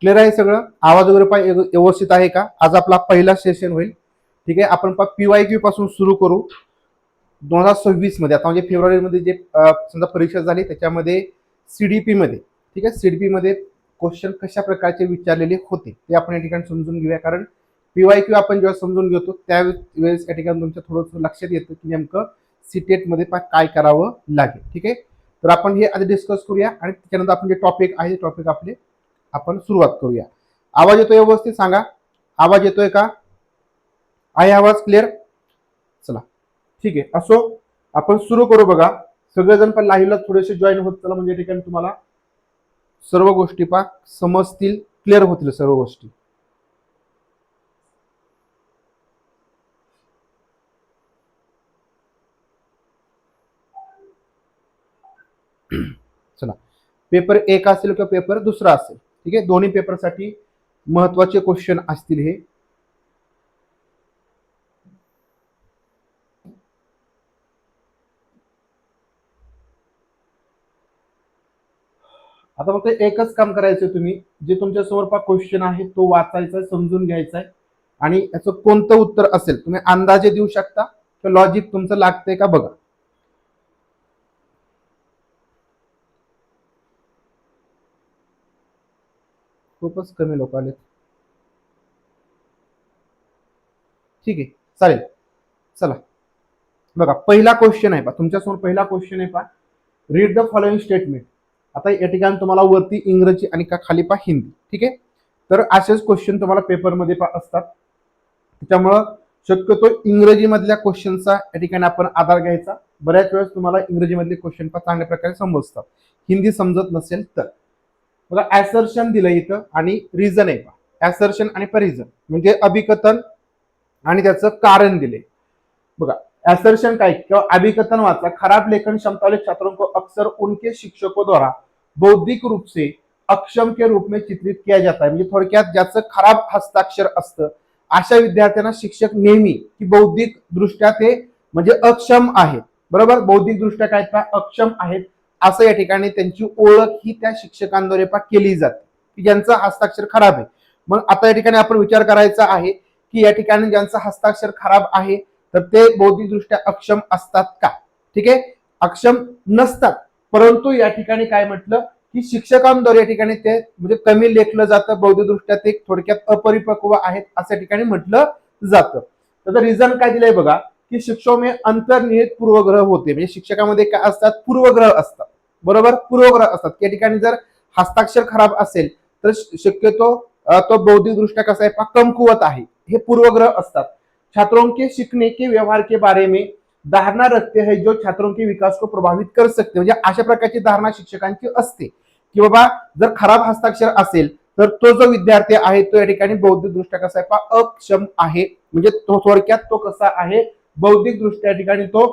Clear आहे सगळं? आवाज वगैरे व्यवस्थित आहे का? आज आपला पहिला सेशन होईल. ठीक आहे, आपण PYQ पासून सुरू करू. 2026 मध्ये आता म्हणजे फेब्रुवारीमध्ये जे समजा परीक्षा झाली त्याच्यामध्ये CDP मध्ये, ठीक आहे, CDP मध्ये क्वेश्चन कशा प्रकारचे विचारलेले होते ते आपण या ठिकाणी समजून घेऊया. कारण PYQ आपण जेव्हा समजून घेतो त्यावेळेस या ठिकाणी तुमच्या थोडंसं लक्षात येतं की नेमकं CTET मध्ये काय करावं लागेल. ठीक आहे, तर आपण हे आधी डिस्कस करूया आणि त्याच्यानंतर आपण जे टॉपिक आहे ते टॉपिक आपले आपण सुरुवात करूया. आवाज येतोय व्यवस्थित सांगा? आवाज येतोय का? आहे आवाज क्लिअर? चला ठीक आहे, असो आपण सुरू करू. बघा सगळेजण पण लाईव्हला थोडेसे जॉईन होत चला, म्हणजे ठिकाणी तुम्हाला सर्व गोष्टी समजतील, क्लिअर होतील सर्व गोष्टी. चला, पेपर 1 असेल किंवा पेपर दुसरा असेल, ठीक आहे, दोन्ही पेपरसाठी महत्वाचे क्वेश्चन असतील हे. आता फक्त एकच काम करायचं, तुम्ही जे तुमच्या समोर क्वेश्चन आहे तो वाचायचा, समजून घ्यायचा आहे आणि याचं कोणतं उत्तर असेल तुम्ही अंदाजे देऊ शकता तर लॉजिक तुमचं लागतंय का बघा. खूपच कमी लोक आलेत. ठीक आहे, चालेल. चला बघा, पहिला क्वेश्चन आहे तुमच्यासमोर, पहिला क्वेश्चन आहे रीड द फॉलोइंग स्टेटमेंट. आता या ठिकाणी तुम्हाला वरती इंग्रजी आणि खाली हिंदी. ठीक आहे, तर असेच क्वेश्चन तुम्हाला पेपरमध्ये असतात, त्याच्यामुळं शक्यतो इंग्रजीमधल्या क्वेश्चनचा या ठिकाणी आपण आधार घ्यायचा. बऱ्याच वेळेस तुम्हाला इंग्रजीमधले क्वेश्चन चांगल्या प्रकारे समजतात, हिंदी समजत नसेल तर. बघा ऍसर्शन दिलं इथं आणि रिझन आहे. ऍसर्शन आणि परिझन म्हणजे अभिकथन आणि त्याचं कारण दिले. बघा एसर्शन काय किंवा अभिकथन वाचा, खराब लेखन क्षमता वाले छात्रों को अक्सर उनके शिक्षकों द्वारा बौद्धिक रूप से अक्षम के रूप में चित्रित किया जाता है. म्हणजे थोडक्यात ज्याचं खराब हस्ताक्षर असतं अशा विद्यार्थ्यांना शिक्षक नेहमी की बौद्धिक दृष्ट्या ते म्हणजे अक्षम आहेत, बरोबर, बौद्धिक दृष्ट्या काय अक्षम आहेत असं या ठिकाणी त्यांची ओळख ही त्या शिक्षकांद्वारे केली जाते की ज्यांचं हस्ताक्षर खराब आहे. मग आता या ठिकाणी आपण विचार करायचा आहे की या ठिकाणी ज्यांचं हस्ताक्षर खराब आहे तर ते बौद्धिकदृष्ट्या अक्षम असतात का? ठीक आहे, अक्षम नसतात, परंतु या ठिकाणी काय म्हटलं की शिक्षकांद्वारे या ठिकाणी ते म्हणजे कमी लेखलं जातं, बौद्धिकदृष्ट्या ते थोडक्यात अपरिपक्व आहेत असं ठिकाणी म्हटलं जातं. त्याचं रिझन काय दिलंय बघा की शिक्षक में अंतर्निहित पूर्वग्रह होते. म्हणजे शिक्षकामध्ये काय असतात? पूर्वग्रह असतात, बरोबर, पूर्वग्रह असतात. या ठिकाणी जर हस्ताक्षर खराब असेल तर शक्यतो तो बौद्धिकदृष्ट्या कसा आहे कमकुवत आहे, हे पूर्वग्रह असतात. छात्रों के सीखने के व्यवहार के बारे में धारणा रखते हैं जो छात्रों के विकास को प्रभावित कर सकते. म्हणजे अशा प्रकारची धारणा शिक्षकांची असते की बाबा जर खराब हस्ताक्षर असेल तर तो जो विद्यार्थी आहे तो या ठिकाणी बौद्धिकदृष्ट्या कसा आहे अक्षम आहे. म्हणजे तो थोडक्यात तो कसा आहे बौद्धिकदृष्ट्या या ठिकाणी तो.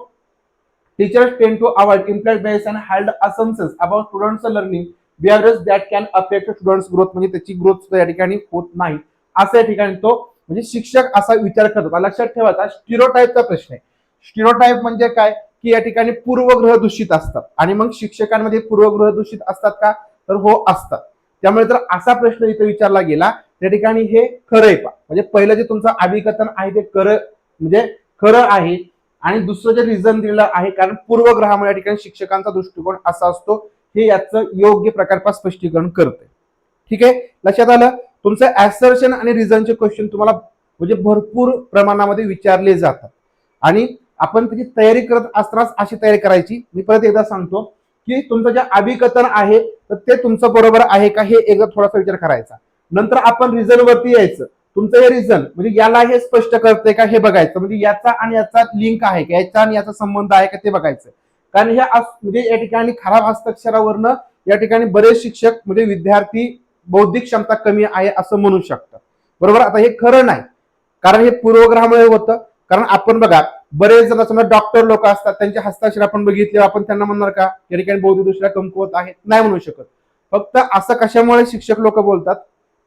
Teachers tend to avoid implied bias and hold assumptions about students learning behaviours that can affect students growth. म्हणजे त्याची ग्रोथ या ठिकाणी होत नाही असं या ठिकाणी तो म्हणजे शिक्षक असा विचार करतात. लक्षात ठेवायचा स्टिरियोटाइपचा प्रश्न आहे. स्टिरियोटाइप म्हणजे काय की या ठिकाणी पूर्वग्रह दूषित असतात आणि मग शिक्षकांमध्ये पूर्वग्रह दूषित असतात का तर हो असतात. त्यामुळे जर असा प्रश्न इथे विचारला गेला त्या ठिकाणी हे खरं आहे म्हणजे पहिलं जे तुमचं अभिकथन आहे ते म्हणजे खरं आहे आणि दुसरं जे रिझन दिलेलं आहे कारण पूर्वग्रहामुळे या ठिकाणी शिक्षकांचा दृष्टिकोन असा असतो हे याचं योग्य प्रकार स्पष्टीकरण करते. ठीक आहे, लक्षात आलं? तुमचं ऍसर्शन आणि रिझनचे क्वेश्चन तुम्हाला म्हणजे भरपूर प्रमाणामध्ये विचारले जातात आणि आपण त्याची तयारी करत असतानाच अशी तयारी करायची. मी परत एकदा सांगतो की तुमचं जे अभिकथन आहे तर ते तुमचं बरोबर आहे का हे एकदा थोडासा विचार करायचा. नंतर आपण रिझन वरती यायचं. तुमचं हे रिझन म्हणजे याला हे स्पष्ट करते का हे बघायचं. म्हणजे याचा आणि याचा लिंक आहे का, याचा आणि याचा संबंध आहे का ते बघायचं. कारण हे म्हणजे या ठिकाणी खराब हस्ताक्षरावरनं या ठिकाणी बरेच शिक्षक म्हणजे विद्यार्थी बौद्धिक क्षमता कमी आहे असं म्हणू शकतात, बरोबर. आता हे खरं नाही कारण हे पूर्वग्रहामुळे होतं. कारण आपण बघा बरेच जण समजा डॉक्टर लोक असतात त्यांचे हस्ताक्षर आपण बघितले आपण त्यांना म्हणणार का या ठिकाणी बौद्धिकदृष्ट्या कमकुवत आहेत, नाही म्हणू शकत. फक्त असं कशामुळे शिक्षक लोक बोलतात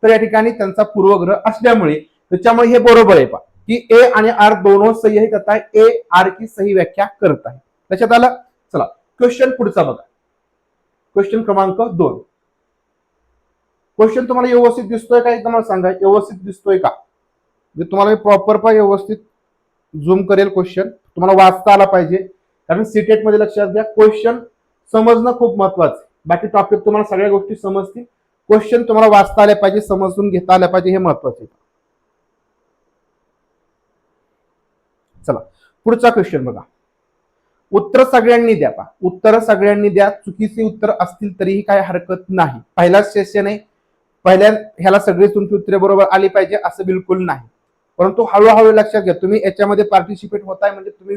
तर या ठिकाणी त्यांचा पूर्वग्रह असल्यामुळे. त्याच्यामुळे हे बरोबर आहे की ए आणि आर दोनों सही है तथा ए आर की सही व्याख्या करत आहे. लक्षात आलं? चला क्वेश्चन पुढचा बघा, क्वेश्चन क्रमांक 2. क्वेश्चन तुम्हाला व्यवस्थित दिसतोय का एकदा मला सांगा, व्यवस्थित दिसतोय का? म्हणजे तुम्हाला प्रॉपर व्यवस्थित झूम करेल क्वेश्चन, तुम्हाला वाचता आला पाहिजे. कारण सीटेट मध्ये लक्षात घ्या, क्वेश्चन समजणं खूप महत्वाचं. बाकी टॉपिक तुम्हाला सगळ्या गोष्टी समजतील, क्वेश्चन तुम्हाला वाचता आले पाहिजे, समजून घेता आले पाहिजे, हे महत्वाचं आहे. चला पुढचा क्वेश्चन बघा. उत्तर सगळ्यांनी द्या. उत्तर सगळ्यांनी द्या, चुकीचे उत्तर असतील तरीही काय हरकत नाही. पहिलाच सेशन आहे, पहिल्या ह्याला सगळी तुमची उत्तरे बरोबर आली पाहिजे असं बिलकुल नाही. परंतु हळूहळू लक्षात घ्या, तुम्ही याच्यामध्ये पार्टिसिपेट होताय म्हणजे तुम्ही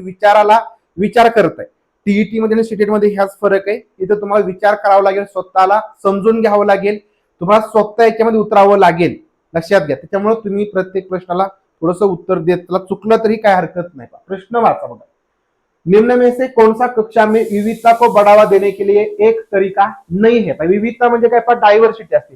विचार करताय. टीईटी मध्ये आणि सीटेट मध्ये ह्याच फरक आहे. इथं तुम्हाला विचार करावा लागेल, स्वतःला समजून घ्यावं लागेल, तुम्हाला स्वतः याच्यामध्ये उतरावं लागेल. लक्षात घ्या, त्याच्यामुळे तुम्ही प्रत्येक प्रश्नाला थोडंसं उत्तर देत, त्याला चुकलं तरी काय हरकत नाही. प्रश्न वाचा बघा. निम्न में से कौन सा कक्षा में विविधता को बढ़ावा देने के लिए एक तरीका नहीं है? विविधता म्हणजे काय? डायव्हर्सिटी असते.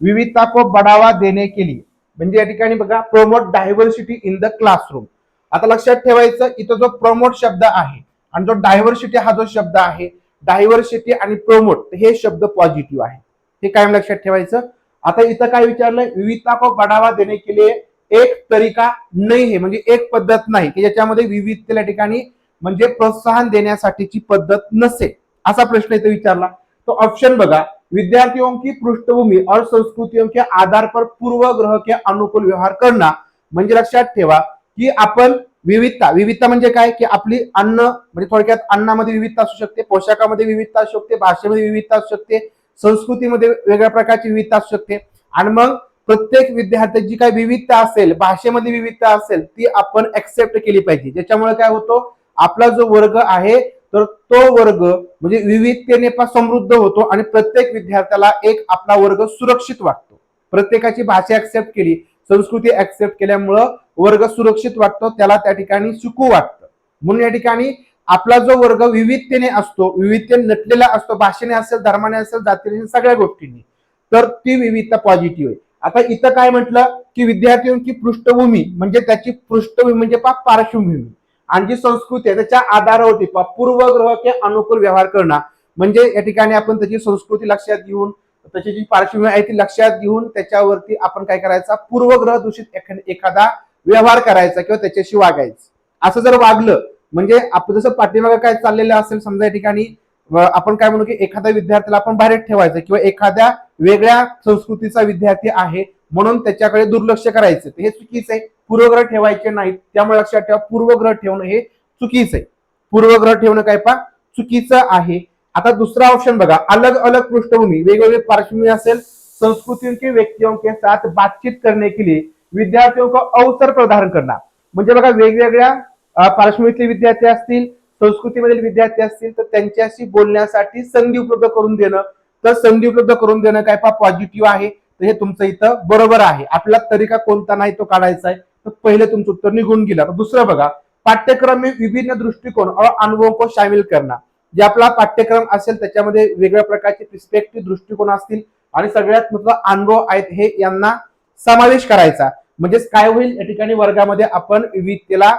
विविधता को बढ़ावा देने के लिए म्हणजे या ठिकाणी बघा, promote diversity in the classroom. आता लक्षात ठेवायचं, इथं जो प्रोमोट शब्द आहे आणि जो डायव्हर्सिटी हा जो शब्द आहे, डायव्हर्सिटी आणि प्रोमोट हे शब्द पॉझिटिव्ह आहे, हे कायम लक्षात ठेवायचं. आता इथं काय विचारलंय? विविधता को बढ़ावा देने के लिए एक तरीका नाही है, म्हणजे एक पद्धत नाही की ज्याच्यामध्ये विविधतेला ठिकाणी म्हणजे प्रोत्साहन देण्यासाठीची पद्धत नसेल, असा प्रश्न इथे विचारला. तो ऑप्शन बघा, विद्यार्थियों की पृष्ठभूमि और संस्कृतियों के आधार पर पूर्वग्रह के अनुकूल व्यवहार करना. म्हणजे लक्षात ठेवा की आपण विविधता म्हणजे काय? की आपली अन्न, म्हणजे थोडक्यात अन्नामध्ये विविधता असू शकते, पोशाखामध्ये विविधता असू शकते, भाषेमध्ये विविधता असू शकते, संस्कृतीमध्ये वेगळ्या प्रकारची विविधता असू शकते. आणि मग प्रत्येक विद्यार्थ्याची काय विविधता असेल, भाषेमध्ये विविधता असेल, ती आपण ऍक्सेप्ट केली पाहिजे. ज्याच्यामुळे काय होतो, आपला जो वर्ग आहे तर तो वर्ग म्हणजे विविधतेने समृद्ध होतो आणि प्रत्येक विद्यार्थ्याला एक आपला वर्ग सुरक्षित वाटतो. प्रत्येकाची भाषा ऍक्सेप्ट केली, संस्कृती ऍक्सेप्ट केल्यामुळं वर्ग सुरक्षित वाटतो, त्याला त्या ठिकाणी सुखू वाटतं. म्हणून या ठिकाणी आपला जो वर्ग विविधतेने असतो, विविधतेने नटलेला असतो, भाषेने असेल, धर्माने असेल, जातीने, सगळ्या गोष्टींनी, तर ती विविधता पॉझिटिव्ह आहे. आता इथं काय म्हटलं की विद्यार्थ्यांची पृष्ठभूमी म्हणजे त्याची पृष्ठभूमी म्हणजे पार्श्वभूमी आणि जी संस्कृती आहे त्याच्या आधारावरती पूर्वग्रह के अनुकूल व्यवहार करणं. म्हणजे या ठिकाणी आपण त्याची संस्कृती लक्षात घेऊन, त्याची जी पार्श्वभूमी आहे ती लक्षात घेऊन त्याच्यावरती आपण काय करायचा, पूर्वग्रह दूषित एखादा व्यवहार करायचा किंवा त्याच्याशी वागायचं. असं जर वागलं म्हणजे आपण जसं पाठीमागे काय चाललेलं असेल, समजा या ठिकाणी आपण काय म्हणू की एखाद्या विद्यार्थ्याला आपण बाहेर ठेवायचं किंवा एखाद्या वेगळ्या संस्कृतीचा विद्यार्थी आहे म्हणून त्याच्याकडे दुर्लक्ष करायचं, हे चुकीचं आहे. पूर्वग्रह ठेवायचे नाहीत. त्यामुळे लक्षात ठेवा, पूर्वग्रह ठेवणं हे चुकीचं आहे. पूर्वग्रह ठेवणं काय चुकीचं आहे. आता दुसरा ऑप्शन बघा, अलग अलग पृष्ठभूमी, वेगवेगळे पार्श्वभूमी असेल, संस्कृती के व्यक्तियों के साथ बातचीत करने के लिए विद्यार्थियों को अवसर प्रदान करना. म्हणजे बघा, वेगवेगळ्या पार्श्वभूमीतले विद्यार्थी असतील, संस्कृतीमधील विद्यार्थी असतील, तर त्यांच्याशी बोलण्यासाठी संधी उपलब्ध करून देणं. तर संधी उपलब्ध करून देणं काय पॉझिटिव्ह आहे. तर हे तुमचं इथं बरोबर आहे. आपला तरीका कोणता नाही तो काढायचा आहे. तर पहिले तुमचं उत्तर निघून गेलं. दुसरं बघा, पाठ्यक्रम में विभिन्न दृष्टिकोन और अनुभवों को शामिल करना. जे आपला पाठ्यक्रम असेल त्याच्यामध्ये वेगळ्या प्रकारचे पर्स्पेक्टिव्ह, दृष्टिकोन असतील आणि सगळ्यात महत्त्वाचा अनुभव आहेत, हे यांना समावेश करायचा. म्हणजे काय होईल, या ठिकाणी वर्गामध्ये आपण विविधतेला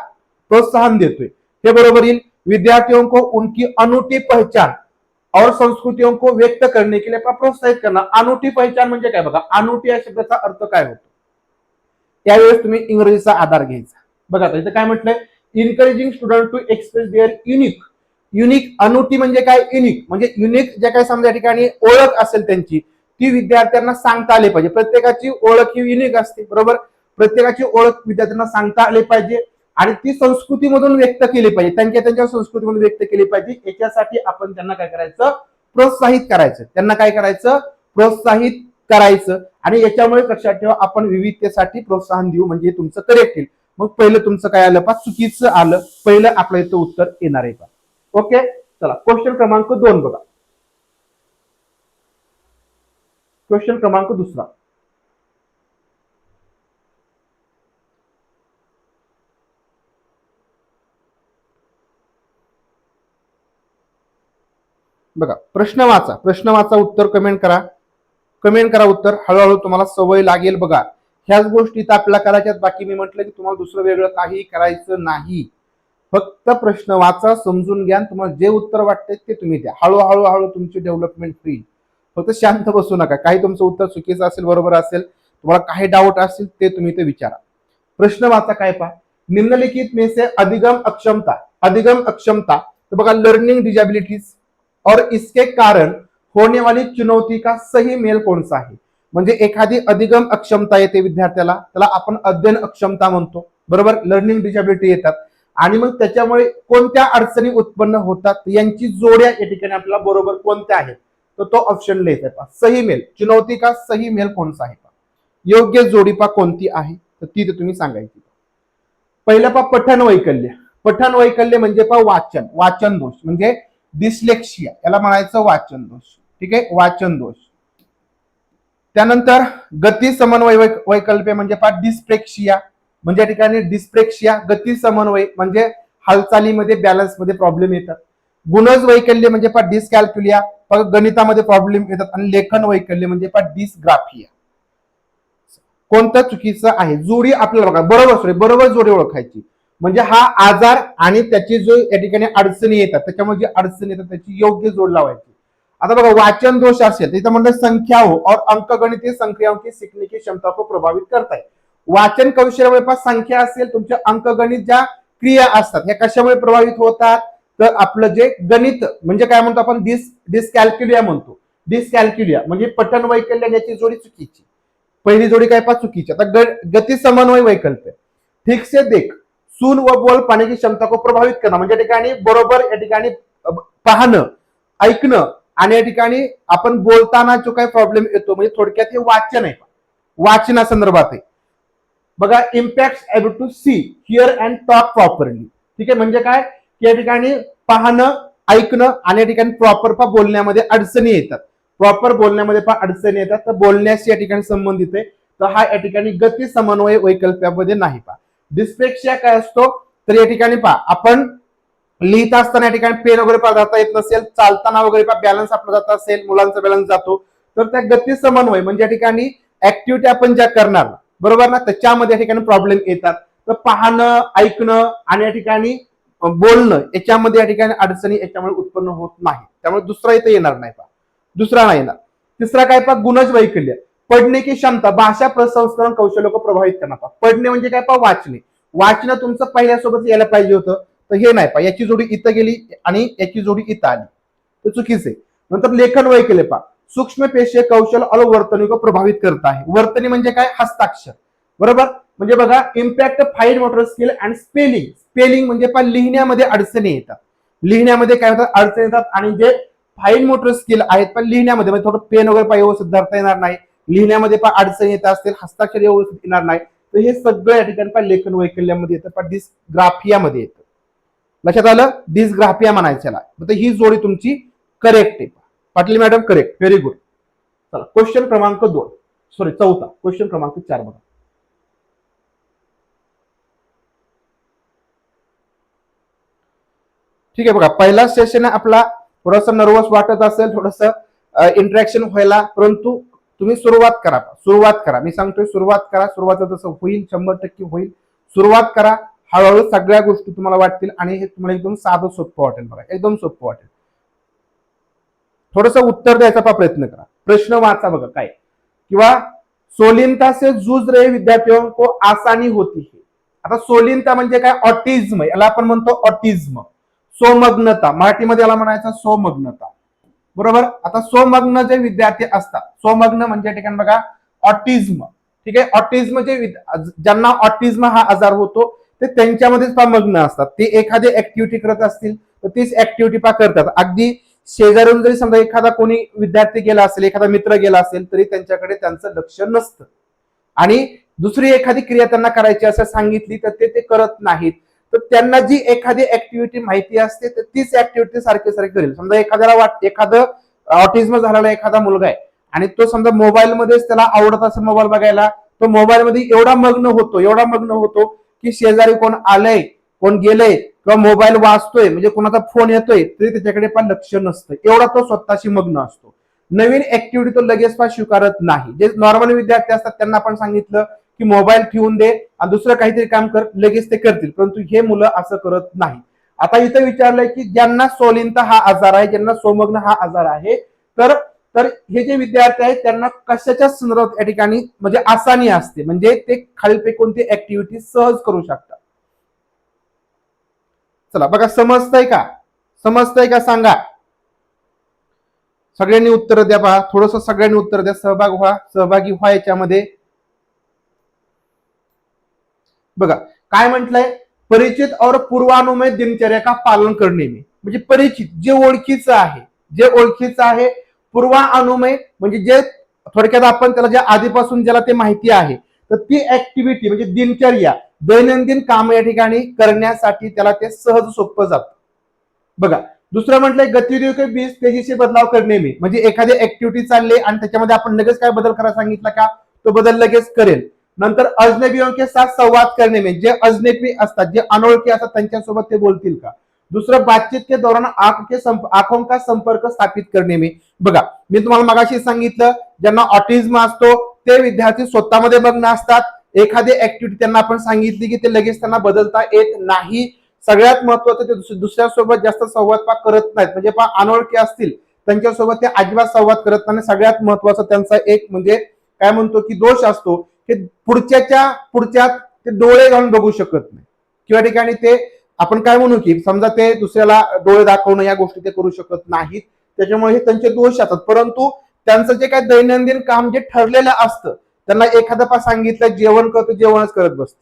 प्रोत्साहन देतोय, हे बरोबर येईल. विद्यार्थियों को उनकी अनूठी पहचान और संस्कृतियों को व्यक्त करने के लिए प्रोत्साहित करना. अनूठी पहचान म्हणजे काय बघा, अनूठी या शब्दाचा अर्थ काय होतो, त्यावेळेस तुम्ही इंग्रजीचा आधार घ्यायचा. बघा इथं काय म्हटलंय, encouraging student to express their unique. अनूठी म्हणजे काय, युनिक म्हणजे युनिक जे काय समजा या ठिकाणी ओळख असेल त्यांची, ती विद्यार्थ्यांना सांगता आली पाहिजे. प्रत्येकाची ओळख ही युनिक असते, बरोबर. प्रत्येकाची ओळख विद्यार्थ्यांना सांगता आली पाहिजे आणि ती संस्कृतीमधून व्यक्त केली पाहिजे, त्यांच्या संस्कृतीमधून व्यक्त केली पाहिजे. याच्यासाठी आपण त्यांना काय करायचं, प्रोत्साहित करायचं. त्यांना काय करायचं, प्रोत्साहित करायचं. आणि याच्यामुळे लक्षात ठेवा, आपण विविधतेसाठी प्रोत्साहन देऊ म्हणजे तुमचं करेक्ट येईल. मग पहिलं तुमचं काय आलं चुकीचं आलं. पहिलं आपलं इथं उत्तर येणार आहे. ओके, चला क्वेश्चन क्रमांक 2 बघा. क्वेश्चन क्रमांक दुसरा, बघा. प्रश्न वाचा उत्तर कमेंट करा उत्तर. हळूहळू तुम्हाला सवय लागेल. बघा, ह्याच गोष्टी तर आपल्याला करायच्यात. बाकी मी म्हटलं की तुम्हाला दुसरं वेगळं काही करायचं नाही. फक्त प्रश्न वाचा, समजून घ्या, तुम्हाला जे उत्तर वाटते ते तुम्ही द्या. हळूहळू तुमची डेव्हलपमेंट होईल. फक्त शांत बसू नका. काही तुमचं उत्तर चुकीचं असेल, बरोबर असेल, तुम्हाला काही डाऊट असतील ते तुम्ही ते विचारा. प्रश्न वाचा काय पहा, निम्नलिखित में से अधिगम अक्षमता तो बघा लर्निंग डिजेबिलिटीज और इसके कारण होने वाली चुनौती का सही मेल कौन सा आहे. म्हणजे एखादी अधिगम अक्षमता येते विद्यार्थ्याला, त्याला आपण अध्ययन अक्षमता म्हणतो, बरोबर. लर्निंग डिजेबिलिटी येतात आणि मग त्याच्यामुळे कोणत्या अडचणी उत्पन्न होतात, यांची जोड्या या ठिकाणी आपल्याला बरोबर कोणत्या आहेत, तर तो ऑप्शन लिहायचा. सही मेल, चुनौती का सही मेल कौन सा आहे, योग्य जोडी पा कोणती आहे, तर ती तुम्ही सांगायची. पहिलं पा पठन वैकल्य. पठन वैकल्य म्हणजे पा वाचन दोष, म्हणजे डिस्लेक्शिया, याला म्हणायचं वाचन दोष. ठीक आहे, वाचन दोष. त्यानंतर गती समन्वय वैकल्य म्हणजे पा डिस्प्रेक्शिया, म्हणजे या ठिकाणी डिस्प्रेक्शिया, गती समन्वय म्हणजे हालचालीमध्ये बॅलन्स मध्ये प्रॉब्लेम येतात. गुणज वैकल्य म्हणजे पा डिस्कॅल्क्युलिया, गणितामध्ये प्रॉब्लेम येतात. आणि लेखन वैकल्य म्हणजे पा डिस्ग्राफिया. कोणतं चुकीचं आहे, जोडी आपल्याला बघा, बरोबर जोडी ओळखायची. म्हणजे हा आजार आणि त्याची जो या ठिकाणी अडचणी येतात, त्याच्यामध्ये जी अडचणी येतात त्याची योग्य जोड लावायची. आता बघा, वाचन दोष असेल तिथं म्हणजे संख्याओं और अंकगणितीय संख्याओं की सीखने की क्षमता को प्रभावित करता है. वाचन कौशल्यामुळे पा संख्या असेल, तुमच्या अंकगणित ज्या क्रिया असतात ह्या कशामुळे प्रभावित होतात, तर आपलं जे गणित म्हणजे काय म्हणतो आपण, डिस्कॅल्क्युलिया म्हणतो. डिस्कॅल्क्युलिया म्हणजे पठन वैकल्य, याची जोडी चुकीची. पहिली जोडी काय पा चुकीची. आता गती समन्वय वैकल्य, ठीक से देख सुन व बोल पाने की क्षमता को प्रभावित करणं, म्हणजे या ठिकाणी बरोबर या ठिकाणी पाहणं, ऐकणं आणि या ठिकाणी आपण बोलताना जो काही प्रॉब्लेम येतो, म्हणजे थोडक्यात हे वाचन आहे, वाचनासंदर्भात आहे. बघा, impact able to see hear and talk properly. ठीक आहे, म्हणजे काय की या ठिकाणी पाहणं, ऐकणं आणि या ठिकाणी प्रॉपर पा बोलण्यामध्ये अडचणी येतात. प्रॉपर बोलण्यामध्ये पा अडचणी येतात, तर बोलण्याशी या ठिकाणी संबंधित आहे. तर हा या ठिकाणी गती समन्वय वैकल्पामध्ये नाही. पा डिस्प्रेक्शिया काय असतो, तर या ठिकाणी पा आपण लिहित असताना या ठिकाणी पेन वगैरे पा जाता येत नसेल, चालताना वगैरे पा बॅलन्स आपला जात असेल, मुलांचा बॅलन्स जातो, तर त्या गती समन्वय म्हणजे या ठिकाणी ऍक्टिव्हिटी आपण ज्या करणार, बरोबर ना, त्याच्यामध्ये या ठिकाणी प्रॉब्लेम येतात. तर पाहणं, ऐकणं आणि या ठिकाणी बोलणं याच्यामध्ये या ठिकाणी अडचणी याच्यामुळे उत्पन्न होत नाही. त्यामुळे दुसरा इथे येणार नाही. पा दुसरा नाही येणार. तिसरा काय पा गुणज वैकल्य, पढ़ने की क्षमता, भाषा प्रसंस्करण कौशल्य को प्रभावित करणार. पढ़णे म्हणजे काय पा वाचणे, वाचणं तुमचं पहिल्यासोबत यायला पाहिजे होतं, तर हे नाही. पा याची जोडी इथं गेली आणि याची जोडी इथं आली, तर चुकीचे. नंतर लेखन वैकल्य पा सूक्ष्म पेशीय कौशल और वर्तनी को प्रभावित करत आहे. वर्तनी म्हणजे काय, हस्ताक्षर, बरोबर. म्हणजे बघा, impact fine motor skill and spelling म्हणजे पा लिहिण्यामध्ये अडचणी येतात. लिहिण्यामध्ये काय होतात, अडचणी येतात. आणि जे फाईन मोटर स्किल आहेत पण लिहिण्यामध्ये म्हणजे थोडं पेन वगैरे पा व्यवस्थित धरता येणार नाही, लिहिण्यामध्ये पा अडचणी येत असतील, हस्ताक्षर व्यवस्थित येणार नाही, तर हे सगळं या ठिकाणी पा लेखन वैकल्यामध्ये येतं, पा डिस्ग्राफियामध्ये येतं. लक्षात आलं, डिस्ग्राफिया म्हणायच्याला. तर ही जोडी तुमची करेक्ट आहे. Patil madam correct, very good. चला क्वेश्चन क्रमांक 2, सॉरी चौथा, क्वेश्चन क्रमांक 4 बघा. ठीक आहे, बघा पहिला सेशन आपला थोडासा नर्वस वाटत असेल, थोडस इंटरॅक्शन व्हायला, परंतु तुम्ही सुरुवात करा. मी सांगतोय सुरुवात करा. सुरुवात तसं होईल, 100% होईल. सुरुवात करा, हळूहळू सगळ्या गोष्टी तुम्हाला वाटतील आणि हे तुम्हाला एकदम साधं सोपं वाटेल. बघा, एकदम सोपं वाटेल. थोडस उत्तर द्यायचा प्रयत्न करा. प्रश्न वाचा बघा काय, किंवा सोलिनता से जूझ रहे विद्यार्थियों को आसानी होती है. आता सोलिनता म्हणजे काय, ऑटिझम, याला आपण म्हणतो ऑटिझम. सोमग्नता, मराठीमध्ये याला म्हणायचं सोमग्नता, बरोबर. आता सोमग्न जे विद्यार्थी असतात, सोमग्न म्हणजे ठिकाणी बघा ऑटिझम. ठीक आहे, ऑटिझम जे ज्यांना ऑटिझम हा आजार होतो ते त्यांच्यामध्येच पा मग्न असतात. ते एखादी ऍक्टिव्हिटी करत असतील तर तीच ऍक्टिव्हिटी पा करतात. अगदी शेजारून जरी समजा एखादा कोणी विद्यार्थी गेला असेल, एखादा मित्र गेला असेल, तरी त्यांच्याकडे त्यांचं लक्ष नसतं आणि दुसरी एखादी क्रिया त्यांना करायची असं सांगितली तर ते करत नाहीत. तर त्यांना जी एखादी ऍक्टिव्हिटी माहिती असते तर तीच ऍक्टिव्हिटी सारखी करेल. समजा एखाद्याला एखादं ऑटिझम झालेला एखादा मुलगा आहे आणि तो समजा मोबाईल मध्येच त्याला आवडत असेल मोबाईल बघायला, तो मोबाईल मध्ये एवढा मग्न होतो की शेजारी कोण आलंय, कोण गेलंय किंवा मोबाईल वाचतोय म्हणजे कोणाचा फोन येतोय तरी त्याच्याकडे पण लक्ष नसतं, एवढा तो स्वतःशी मग्न असतो. नवीन ऍक्टिव्हिटी तो लगेच पण स्वीकारत नाही. जे नॉर्मल विद्यार्थी असतात त्यांना आपण सांगितलं की मोबाईल ठेवून दे आणि दुसरं काहीतरी काम कर, लगेच ते करतील, परंतु हे मुलं असं करत नाही. आता इथं विचारलंय की ज्यांना सोलिनता हा आजार आहे, ज्यांना सोमग्न हा आजार आहे, तर तर हे जे विद्यार्थी आहेत त्यांना कशाच्या संदर्भात या ठिकाणी म्हणजे आसानी असते, म्हणजे ते खालीलपैकी कोणती ऍक्टिव्हिटी सहज करू शकतात. चला बघा, समजतंय का? समजतंय का सांगा. सगळ्यांनी उत्तर द्या. पहा थोडस सगळ्यांनी उत्तर द्या, सहभागी व्हा याच्यामध्ये. बघा काय म्हटलंय, परिचित और पूर्वानुमेय दिनचर्या का पालन करणे में, म्हणजे परिचित जे ओळखीचं आहे, जे ओळखीचं आहे. पूर्वानुमेय म्हणजे जे थोडक्यात आपण त्याला जे आधीपासून ज्याला ते माहिती आहे, तर ती ऍक्टिव्हिटी म्हणजे दिनचर्या दैनंदिन काम या ठिकाणी करण्यासाठी त्याला ते सहज सोपं जातं. बघा दुसरं म्हटलंय, गतिविधियों के बीच तेजी से बदलाव करणे में, म्हणजे एखादी ऍक्टिव्हिटी चालली आणि त्याच्यामध्ये आपण लगेच काय बदल करायला सांगितलं का, तो बदल लगेच करेल. नंतर अजनबियों के साथ संवाद करणे में, जे अजनबी असतात, जे अनोळखी असतात त्यांच्यासोबत ते बोलतील का. दुसरं, बातचीत के दौरान आंखों का संपर्क स्थापित करणे में. बघा मी तुम्हाला मगाशी सांगितलं, ज्यांना ऑटिझम असतो ते विद्यार्थी स्वतःमध्ये मग्न असतात. एखादी ऍक्टिव्हिटी त्यांना आपण सांगितली की ते लगेच त्यांना बदलता येत नाही. सगळ्यात महत्वाचं, ते दुसऱ्यासोबत जास्त संवाद करत नाहीत, म्हणजे अनोळखी असतील त्यांच्यासोबत ते अजिबात संवाद करत नाही. सगळ्यात महत्वाचा त्यांचा एक म्हणजे काय म्हणतो की दोष असतो, की पुढच्यात ते डोळे घालून बघू शकत नाही, किंवा ठिकाणी ते आपण काय म्हणू की समजा ते दुसऱ्याला डोळे दाखवणं या गोष्टी ते करू शकत नाहीत. त्याच्यामुळे हे त्यांचे दोष असतात. परंतु त्यांचं जे काय दैनंदिन काम जे ठरलेलं असतं, त्यांना एखादं सांगितलं जेवण करतो, जेवणच करत बसतो,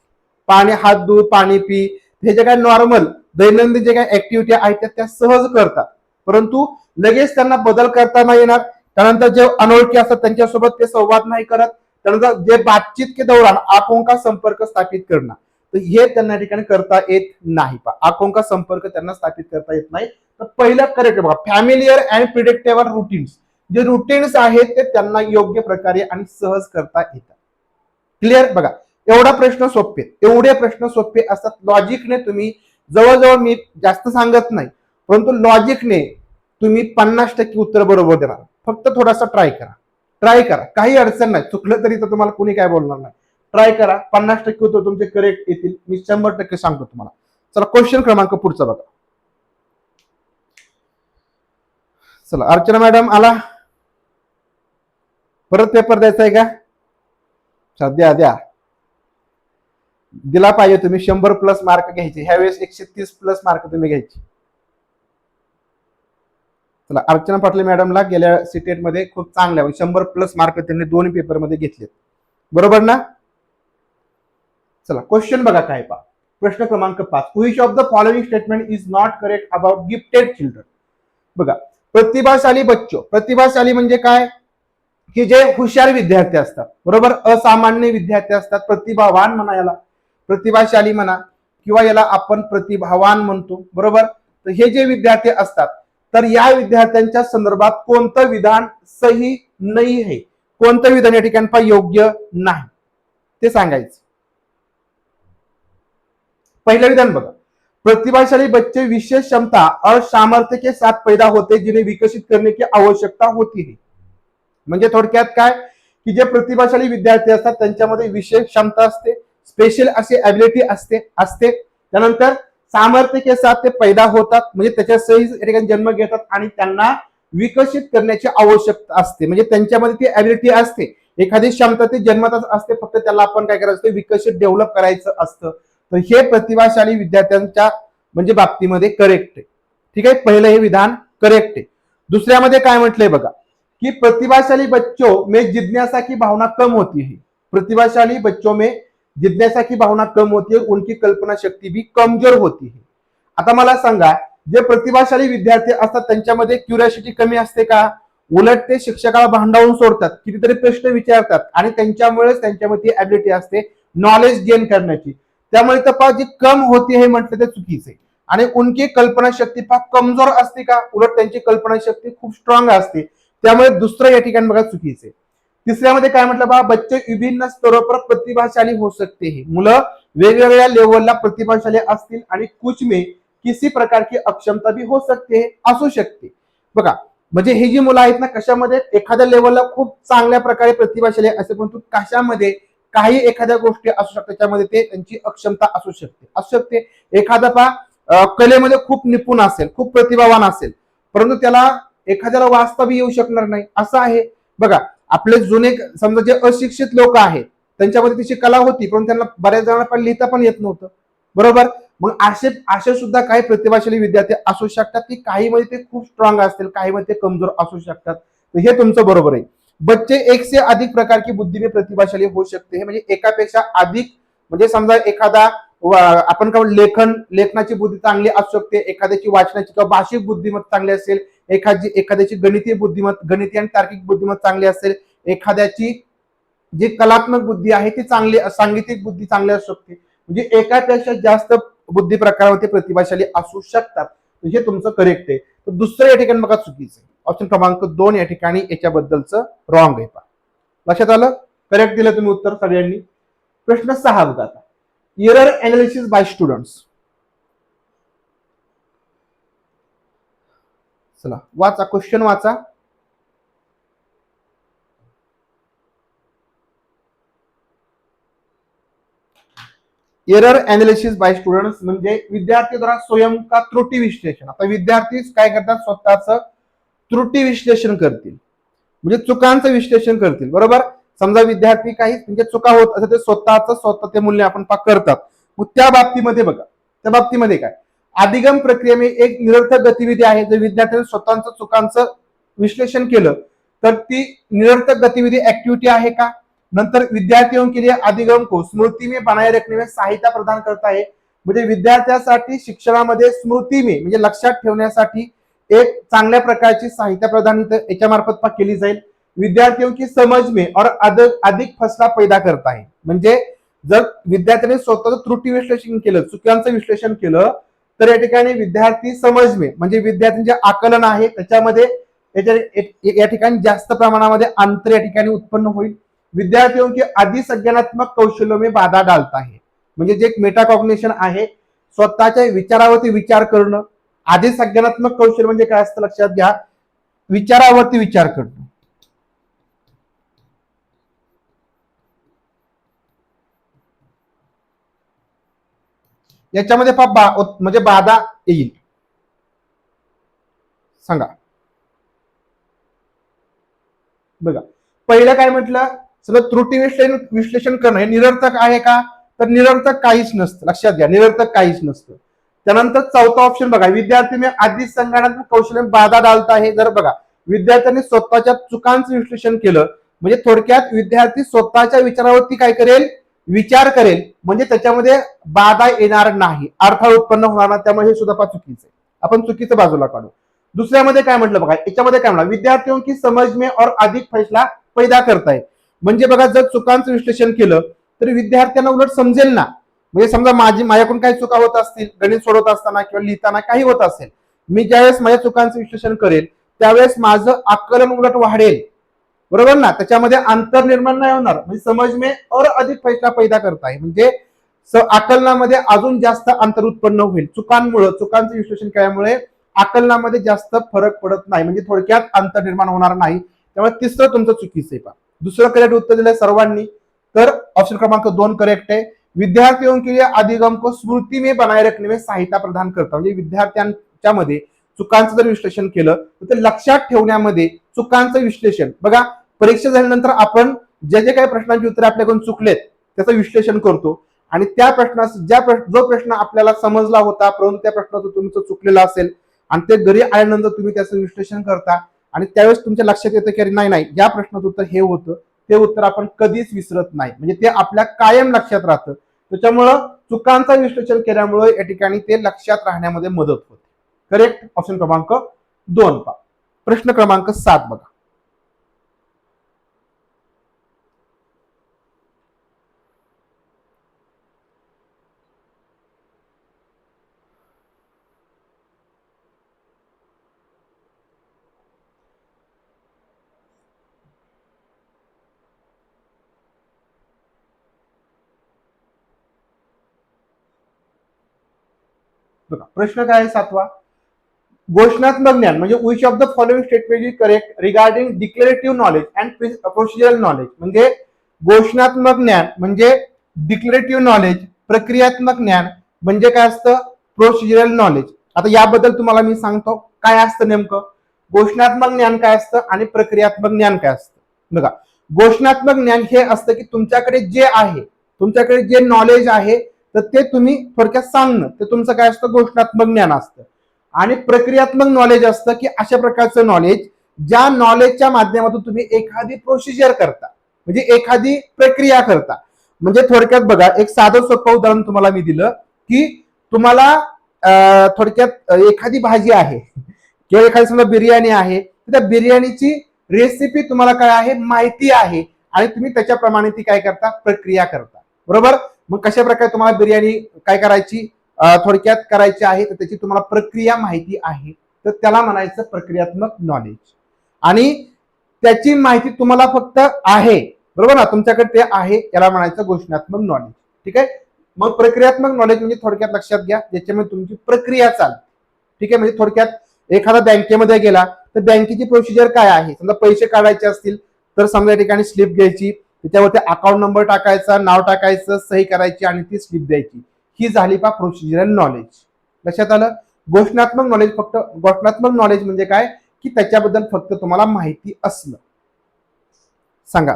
पाणी हात धु, पाणी पी, हे जे काय नॉर्मल दैनंदिन जे काही ऍक्टिव्हिटी आहेत त्या सहज करतात. परंतु लगेच त्यांना बदल करता नाही येणार. त्यानंतर जे अनोळखी असतात त्यांच्यासोबत ते संवाद नाही करत. त्यानंतर जे बातचीत के दौरान आंखों का संपर्क स्थापित करणं, तर हे त्यांना ठिकाणी करता येत नाही. आंखों का संपर्क त्यांना स्थापित करता येत नाही. तर पहिलं करेक्ट बघा, फॅमिलियर अँड प्रिडिक्टेबल रुटीन्स, जे रुटीन्स आहेत ते त्यांना योग्य प्रकारे आणि सहज करता येतात. क्लिअर. बघा एवढा प्रश्न सोपे, एवढे प्रश्न सोपे असतात. लॉजिकने तुम्ही जवळजवळ, मी जास्त सांगत नाही, परंतु लॉजिकने तुम्ही 50% उत्तर बरोबर देणार. फक्त थोडासा ट्राय करा, ट्राय करा, काही अडचण नाही. चुकलं तरी तर तुम्हाला कोणी काय बोलणार नाही. ट्राय करा, 50% उत्तर तुमचे करेक्ट येतील, मी 100% सांगतो तुम्हाला. चला क्वेश्चन क्रमांक पुढचा बघा. चला अर्चना मॅडम आला, परत पेपर द्यायचा आहे का? द्या द्या, दिला पाहिजे. तुम्ही 100+ मार्क घ्यायचे ह्यावेळेस, 130+ मार्क तुम्ही घ्यायचे. चला अर्चना पाटील मॅडमला गेल्या सीटेट मध्ये खूप चांगल्या 100+ मार्क त्यांनी दोन्ही पेपर मध्ये घेतलेत, बरोबर ना? चला क्वेश्चन बघा काय पहा. प्रश्न क्रमांक 5, which of the following statement is not correct about gifted children. बघा प्रतिभाशाली बच्चो, प्रतिभाशाली म्हणजे काय, की जे हुशार विद्यार्थी असतात, बरोबर, असामान्य विद्यार्थी असतात, प्रतिभावान म्हणा याला, प्रतिभाशाली म्हणा, किंवा याला आपण प्रतिभावान म्हणतो, बरोबर. तर हे जे विद्यार्थी असतात, तर या विद्यार्थ्यांच्या संदर्भात कोणतं विधान सही नाही आहे, कोणतं विधान या ठिकाणी योग्य नाही ते सांगायचं. पहिलं विधान बघा, प्रतिभाशाली बच्चे विशेष क्षमता और सामर्थ्य के साथ पैदा होते जिन्हें विकसित करने की आवश्यकता होती है. म्हणजे थोडक्यात काय, की जे प्रतिभाशाली विद्यार्थी असतात त्यांच्यामध्ये विशेष क्षमता असते, स्पेशल अशी ॲबिलिटी असते. त्यानंतर सामर्थ्य के साथ ते पैदा होतात, म्हणजे त्याच्या सही जन्म घेतात आणि त्यांना विकसित करण्याची आवश्यकता असते, म्हणजे त्यांच्यामध्ये ती ॲबिलिटी असते, एखादी क्षमता ती जन्मतच असते, फक्त त्याला आपण काय करायचं असतं, विकसित डेव्हलप करायचं असतं. तर हे प्रतिभाशाली विद्यार्थ्यांच्या म्हणजे बाबतीमध्ये करेक्ट आहे. ठीक आहे, पहिलं हे विधान करेक्ट आहे. दुसऱ्यामध्ये काय म्हटलंय बघा, कि प्रतिभाशाली बच्चों में जिज्ञासा की भावना कम होती है. प्रतिभाशाली बच्चों में जिज्ञासा की भावना कम होती है, उनकी कल्पना शक्ती भी कमजोर होती है. आता मला सांगा, जे प्रतिभाशाली विद्यार्थी असतात त्यांच्यामध्ये क्युरियोसिटी कमी असते का? उलट ते शिक्षकाला भांडावून सोडतात, कितीतरी प्रश्न विचारतात आणि त्यांच्यामुळेच त्यांच्यामध्ये ॲबिलिटी असते नॉलेज गेन करण्याची. त्यामुळे तर जी कम होती है म्हटलं ते चुकीचे. आणि उनकी कल्पना शक्ती कमजोर असते का? उलट त्यांची कल्पना शक्ती खूप स्ट्रॉंग असते. त्यामुळे दुसरं या ठिकाणी बघा चुकीचे. तिसऱ्यामध्ये काय म्हटलं बघा, बच्चे विभिन्न स्तरों पर प्रतिभाशाली हो सकते हैं. मुलं वेगवेगळ्या लेवलला प्रतिभाशाली असतील आणि कुछ में किसी प्रकार की अक्षमता भी हो सकते है, असू शकते. बघा म्हणजे हे जी मुलं आहेत ना, कशामध्ये एखाद्या लेवलला खूप चांगल्या प्रकारे प्रतिभाशाली असते, परंतु कशामध्ये काही एखाद्या गोष्टी असू शकतात त्याच्यामध्ये ते त्यांची अक्षमता असू शकते. एखादा कलेमध्ये खूप निपुण असेल, खूप प्रतिभावान असेल, परंतु त्याला एखाद्याला वाचता येऊ शकणार नाही असं आहे. बघा आपले जुने समजा जे अशिक्षित लोक आहेत त्यांच्यामध्ये तिची कला होती पण त्यांना बऱ्याच जणांना पण लिहिता पण येत नव्हतं, बरोबर. मग असे सुद्धा काही प्रतिभाशाली विद्यार्थी असू शकतात की काही मध्ये ते खूप स्ट्रॉंग असतील, काही मध्ये ते कमजोर असू शकतात. तर हे तुमचं बरोबर आहे. बच्चे एक से अधिक प्रकार की बुद्धि में प्रतिभाशाली होऊ शकते, हे म्हणजे एकापेक्षा अधिक, म्हणजे समजा एखादा आपण काय लेखनाची बुद्धी चांगली असू शकते, एखाद्याची वाचनाची किंवा भाषिक बुद्धिमत्ता चांगली असेल, एखाद्याची गणितीय गणितीय आणि तार्किक बुद्धिमत्ता चांगली असेल, एखाद्याची जी कलात्मक बुद्धी आहे ती चांगली, सांगीतिक बुद्धी चांगली असू शकते. म्हणजे एकापेक्षा जास्त बुद्धी प्रकारामध्ये प्रतिभाशाली असू शकतात. हे तुमचं करेक्ट आहे. तर दुसरं या ठिकाणी बघा चुकीचं आहे. ऑप्शन क्रमांक 2 या ठिकाणी याच्याबद्दलचं रॉंग आहे. लक्षात आलं? करेक्ट दिलं तुम्ही उत्तर सगळ्यांनी. प्रश्न 6 बघा आता. Error analysis by students. चला वाचा, क्वेश्चन वाचा. एरर अनालिसिस बाय स्टुडंट्स म्हणजे विद्यार्थी द्वारा स्वयं का त्रुटी विश्लेषण. आता विद्यार्थी काय करतात, स्वतःचं त्रुटी विश्लेषण करतील, म्हणजे चुकांचं विश्लेषण करतील, बरोबर. समजा विद्यार्थी काही म्हणजे चुका होत असं ते स्वतः ते मूल्यमापन करतात. मग त्या बाबतीमध्ये बघा, त्या बाबतीमध्ये काय अधिगम प्रक्रियेमध्ये एक निरर्थक गतिविधी आहे. जर विद्यार्थ्यांनी स्वतःचं चुकांचं विश्लेषण केलं तर ती निरर्थक गतिविधी ऍक्टिव्हिटी आहे का. नंतर विद्यार्थियों के लिए अधिगम को स्मृति में बनाए रखने में सहायता प्रदान करता है. म्हणजे विद्यार्थ्यांसाठी शिक्षणामध्ये स्मृती में म्हणजे लक्षात ठेवण्यासाठी एक चांगल्या प्रकारची सहायता प्रदान याच्या मार्फत केली जाईल. विद्यार्थियों की समझ में और अधिक फसला पैदा करता है. म्हणजे जर विद्यार्थ्यांनी स्वतःचं त्रुटी विश्लेषण केलं, चुकांचं विश्लेषण केलं तर या ठिकाणी विद्यार्थी समज में म्हणजे विद्यार्थ्यांचे आकलन आहे त्याच्यामध्ये या ठिकाणी जास्त प्रमाणामध्ये अंतर या ठिकाणी उत्पन्न होईल. विद्यार्थियों के आदि संज्ञानात्मक कौशल्यों में बाधा डालता है. म्हणजे जे मेटाकॉग्निशन आहे, स्वतःच्या विचारावरती विचार करणं. आधी संज्ञानात्मक कौशल्य म्हणजे काय असतं लक्षात घ्या, विचारावरती विचार करणं. याच्यामध्ये म्हणजे बाधा येईल. सांगा बघा, पहिलं काय म्हटलं, सगळं त्रुटी विश्लेषण करणं हे निरर्थक आहे का, तर निरर्थक काहीच नसतं. लक्षात घ्या, निरर्थक काहीच नसतं. त्यानंतर चौथा ऑप्शन बघा, विद्यार्थी में आधीच संगणनात्मक कौशल्य बाधा डालता आहे. जर बघा विद्यार्थ्यांनी स्वतःच्या चुकांचं विश्लेषण केलं म्हणजे थोडक्यात विद्यार्थी स्वतःच्या विचारावरती काय करेल, विचार करेल, म्हणजे त्याच्यामध्ये बाधा येणार नाही, अडथळा उत्पन्न होणार नाही. त्यामुळे हे सुद्धा चुकीचं आहे. आपण चुकीचं बाजूला काढू. दुसऱ्यामध्ये काय म्हटलं बघा, याच्यामध्ये काय म्हणा, विद्यार्थियों की समझ में और अधिक फैसला पैदा करताय. म्हणजे बघा जर चुकांचं विश्लेषण केलं तर विद्यार्थ्यांना उलट समजेल ना. म्हणजे समजा माझ्याकडून काही चुका होत असतील, गणित सोडवत असताना किंवा लिहिताना काही होत असेल, मी ज्यावेळेस माझ्या चुकांचं विश्लेषण करेल त्यावेळेस माझं आकलन उलट वाढेल, बरोबर ना. त्याच्यामध्ये अंतर निर्माण नाही होणार. म्हणजे समज में और अधिक फैसला पैदा करताय म्हणजे आकलनामध्ये अजून जास्त अंतर उत्पन्न होईल. चुकांचं विश्लेषण केल्यामुळे आकलनामध्ये जास्त फरक पडत नाही, म्हणजे थोडक्यात अंतर निर्माण होणार नाही. त्यामुळे तिसरं तुमचं चुकीचं आहे. दुसरं करेक्ट उत्तर दिलंय सर्वांनी, तर ऑप्शन क्रमांक 2 करेक्ट आहे. विद्यार्थियों के लिए अधिगम को स्मृती में बनाए रखने में सहायता प्रदान करता. म्हणजे विद्यार्थ्यांच्या मध्ये चुकांचं जर विश्लेषण केलं तर ते लक्षात ठेवण्यामध्ये चुकांचं विश्लेषण, बघा परीक्षा झाल्यानंतर आपण जे काही प्रश्नांची उत्तरे आपल्याकडून चुकलेत त्याचं विश्लेषण करतो आणि त्या जो प्रश्न आपल्याला समजला होता परंतु त्या प्रश्नाचं तुमचं चुकलेलं असेल आणि ते घरी आल्यानंतर तुम्ही त्याचं विश्लेषण करता आणि त्यावेळेस तुमच्या लक्षात येतं की नाही नाही या प्रश्नाचं उत्तर हे होतं, ते उत्तर आपण कधीच विसरत नाही, म्हणजे ते आपल्या कायम लक्षात राहतं. त्याच्यामुळं चुकांचं विश्लेषण केल्यामुळे या ठिकाणी ते लक्षात राहण्यामध्ये मदत होते. करेक्ट ऑप्शन क्रमांक 2. प्रश्न क्रमांक 7 बघा. बघा प्रश्न काय आहे 7वा. घोषणात्मक ज्ञान म्हणजे which of the following statement is correct regarding declarative knowledge and procedural knowledge. म्हणजे घोषणात्मक ज्ञान म्हणजे डिक्लेरेटिव्ह नॉलेज, प्रक्रियात्मक ज्ञान म्हणजे काय असतं, प्रोसिजरल नॉलेज. आता याबद्दल तुम्हाला मी सांगतो काय असतं नेमकं. घोषणात्मक ज्ञान काय असतं आणि प्रक्रियात्मक ज्ञान काय असतं. बघा, घोषणात्मक ज्ञान हे असतं की तुमच्याकडे जे आहे, तुमच्याकडे जे नॉलेज आहे तर ते तुम्ही थोडक्यात सांगणं, ते तुमचं काय असतं, घोषणात्मक ज्ञान असतं. आणि प्रक्रियात्मक नॉलेज असतं की अशा प्रकारचं नॉलेज ज्या नॉलेजच्या माध्यमातून तुम्ही एखादी प्रोसिजर करता, म्हणजे एखादी प्रक्रिया करता. म्हणजे थोडक्यात बघा, एक साधं सोपं उदाहरण तुम्हाला मी दिलं की तुम्हाला थोडक्यात एखादी भाजी आहे किंवा एखादी समजा बिर्याणी आहे, त्या बिर्याणीची रेसिपी तुम्हाला काय आहे, माहिती आहे, आणि तुम्ही त्याच्याप्रमाणे ती काय करता, प्रक्रिया करता. बरोबर. मग कशा प्रकारे तुम्हाला बिर्याणी काय करायची, थोडक्यात करायची आहे, तर त्याची तुम्हाला प्रक्रिया माहिती आहे, तर त्याला म्हणायचं प्रक्रियात्मक नॉलेज. आणि त्याची माहिती तुम्हाला फक्त आहे, बरोबर ना, तुमच्याकडे ते आहे, याला म्हणायचं घोषणात्मक नॉलेज. ठीक आहे. मग प्रक्रियात्मक नॉलेज म्हणजे थोडक्यात लक्षात घ्या, ज्याच्यामध्ये तुमची प्रक्रिया चालते. ठीक आहे. म्हणजे थोडक्यात एखादा बँकेमध्ये गेला तर बँकेची प्रोसिजर काय आहे, समजा पैसे काढायचे असतील तर समजा या ठिकाणी स्लिप घ्यायची, त्याच्यावरती अकाउंट नंबर टाकायचा, नाव टाकायचं, सही करायची आणि ती स्लिप द्यायची. ही झाली पा प्रोसिजरल नॉलेज. लक्षात आलं. घोषणात्मक नॉलेज, फक्त घोषणात्मक नॉलेज म्हणजे काय की त्याच्याबद्दल फक्त तुम्हाला माहिती असणं. सांगा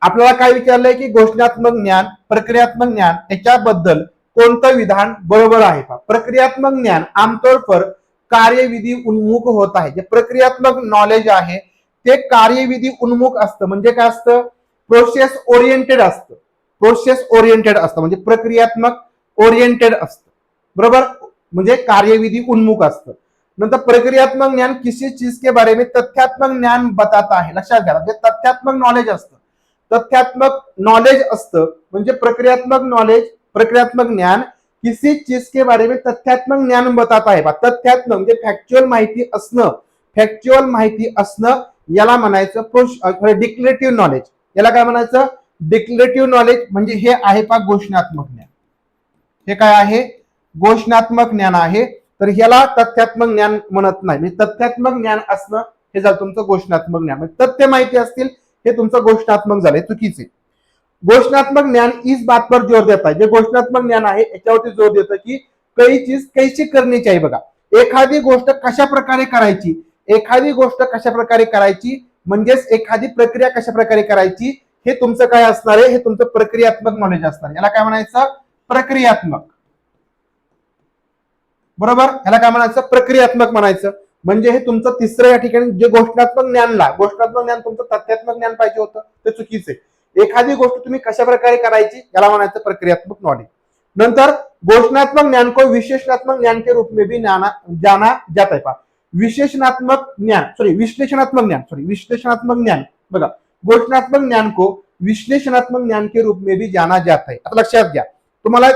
आपल्याला काय विचारलंय की घोषणात्मक ज्ञान, प्रक्रियात्मक ज्ञान याच्याबद्दल कोणतं विधान बरोबर आहे का. प्रक्रियात्मक ज्ञान आमतौर पर कार्यविधी उन्मुख होत आहे. जे प्रक्रियात्मक नॉलेज आहे ते कार्यविधी उन्मुख असतं. म्हणजे काय असतं, प्रोसेस ओरिएंटेड असतं. प्रोसेस ओरिएंटेड असतं म्हणजे प्रक्रियात्मक ओरिएंटेड असतं. बरोबर. म्हणजे कार्यविधी उन्मुख असतं. नंतर प्रक्रियात्मक ज्ञान किसी चीज के बारे में तथ्यात्मक ज्ञान बताता है. लक्षात घ्या, म्हणजे तथ्यात्मक नॉलेज असतं. तथ्यात्मक नॉलेज असतं म्हणजे प्रक्रियात्मक नॉलेज, प्रक्रियात्मक ज्ञान किसी चीज के बारे में तथ्यात्मक ज्ञान बताता है. तथ्यात्मक म्हणजे फॅक्च्युअल माहिती असणं, फॅक्च्युअल माहिती असणं याला म्हणायचं डिक्लेरेटिव्ह नॉलेज. याला काय म्हणायचं, डिक्लेरेटिव्ह नॉलेज. म्हणजे हे आहे पा घोषणात्मक ज्ञान. हे काय आहे, घोषणात्मक ज्ञान आहे. तर ह्याला तथ्यात्मक ज्ञान म्हणत नाही. म्हणजे तथ्यात्मक ज्ञान असणं हे झालं तुमचं घोषणात्मक ज्ञान. म्हणजे तथ्य माहिती असतील हे तुमचं घोषणात्मक झालंय, चुकीचे. घोषणात्मक ज्ञान इस बात पर जोर देता है. जे घोषणात्मक ज्ञान आहे याच्यावरती जोर देतं की काही चीज कैसी करनी चाहिए. बघा, एखादी गोष्ट कशा प्रकारे करायची, एखादी गोष्ट कशा प्रकारे करायची म्हणजेच एखादी प्रक्रिया कशा प्रकारे करायची, हे तुमचं काय असणार आहे, हे तुमचं प्रक्रियात्मक नॉलेज असणार. याला काय म्हणायचं, प्रक्रियात्मक. बरोबर. ह्याला काय म्हणायचं, प्रक्रियात्मक म्हणायचं. म्हणजे हे तुमचं तिसरं या ठिकाणी जे घोषणात्मक ज्ञानला, घोषणात्मक ज्ञान तुमचं तथ्यात्मक ज्ञान पाहिजे होतं, ते चुकीचं आहे. एखादी गोष्ट तुम्ही कशा प्रकारे करायची याला म्हणायचं प्रक्रियात्मक नॉलेज. नंतर घोषणात्मक ज्ञान को विश्लेषणात्मक ज्ञान के रूप में भी जाना जाता है. विशेषणात्मक ज्ञान विश्लेषणात्मक ज्ञान. बघा, घोषणात्मक ज्ञान को विश्लेषणात्मक ज्ञान के रूप में भी जाना जाता है. आता लक्षात घ्या,